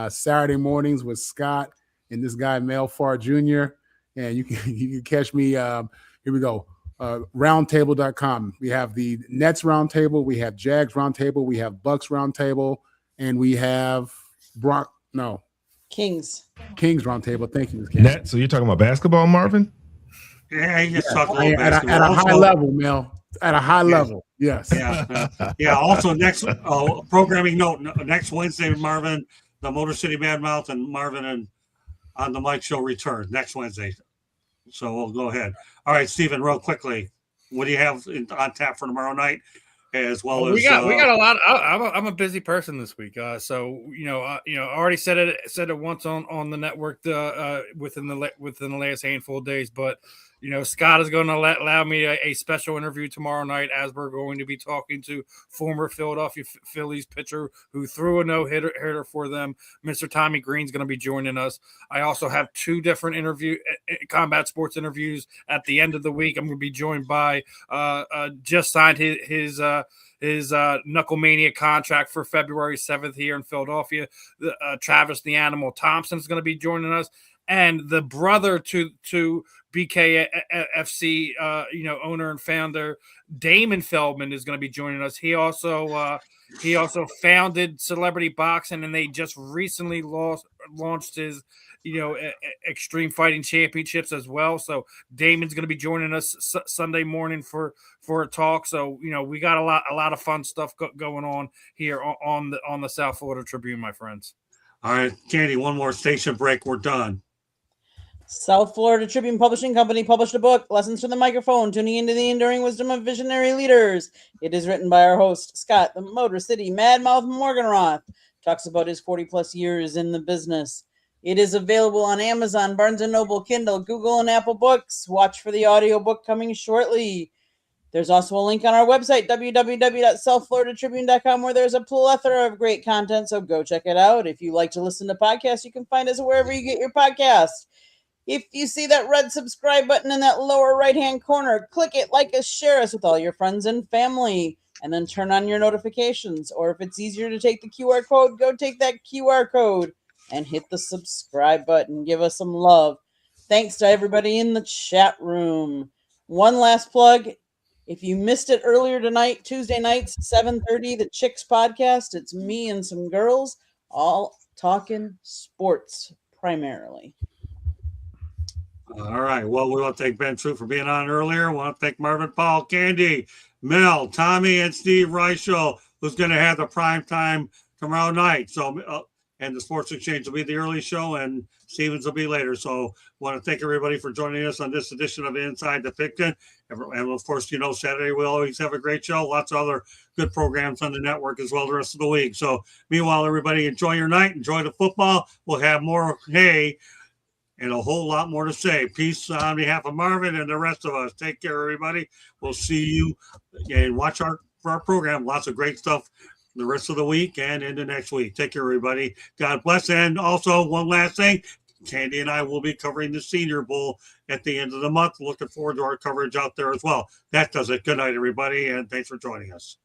Saturday mornings with Scott and this guy, Mel Farr Jr. And you can catch me, here we go, roundtable.com. We have the Nets Roundtable, we have Jags Roundtable, we have Bucks Roundtable, and we have Kings Roundtable. Thank you, Ms. Net. So you're talking about basketball, Marvin? Yeah, he just talked a little at a high level, Mel. At a high level, yes. Yeah. Also, next programming note: next Wednesday, Marvin, the Motor City Mad Mouth, and Marvin and on the Mike Show return next Wednesday. So we'll go ahead. All right, Stephen, real quickly, what do you have on tap for tomorrow night? as well we as got a lot. I'm a busy person this week, so I already said it once on the network within the last handful of days, but Scott is going to allow me a special interview tomorrow night, as we're going to be talking to former Philadelphia Phillies pitcher who threw a no-hitter for them. Mr. Tommy Green's going to be joining us. I also have 2 different combat sports interviews at the end of the week. I'm going to be joined by just signed his Knucklemania contract for February 7th here in Philadelphia. Travis the Animal Thompson is going to be joining us, and the brother to BKFC, owner and founder Damon Feldman is going to be joining us. He also founded Celebrity Boxing, and they just recently launched his Extreme Fighting Championships as well. So Damon's going to be joining us Sunday morning for a talk. So we got a lot of fun stuff going on here on the South Florida Tribune, my friends. All right, Candy, one more station break. We're done. South Florida Tribune Publishing Company published a book, Lessons from the Microphone, Tuning into the Enduring Wisdom of Visionary Leaders. It is written by our host, Scott, the Motor City Madmouth Morganroth. Talks about his 40-plus years in the business. It is available on Amazon, Barnes & Noble, Kindle, Google, and Apple Books. Watch for the audiobook coming shortly. There's also a link on our website, www.southfloridatribune.com, where there's a plethora of great content, so go check it out. If you like to listen to podcasts, you can find us wherever you get your podcasts. If you see that red subscribe button in that lower right-hand corner, click it, like us, share us with all your friends and family, and then turn on your notifications. Or if it's easier to take the QR code, go take that QR code and hit the subscribe button. Give us some love. Thanks to everybody in the chat room. One last plug. If you missed it earlier tonight, Tuesday nights, 7:30, the Chicks podcast. It's me and some girls all talking sports primarily. All right. Well, we want to thank Ben True for being on earlier. We want to thank Marvin, Paul, Candy, Mel, Tommy, and Steve Reichel, who's going to have the prime time tomorrow night. So, and the Sports Exchange will be the early show, and Stevens will be later. So, want to thank everybody for joining us on this edition of Inside the Picton. And of course, Saturday we'll always have a great show. Lots of other good programs on the network as well the rest of the week. So, meanwhile, everybody enjoy your night. Enjoy the football. We'll have more hay and a whole lot more to say. Peace on behalf of Marvin and the rest of us. Take care, everybody. We'll see you and watch our program. Lots of great stuff the rest of the week and into next week. Take care, everybody. God bless. And also, one last thing, Candy and I will be covering the Senior Bowl at the end of the month. Looking forward to our coverage out there as well. That does it. Good night, everybody, and thanks for joining us.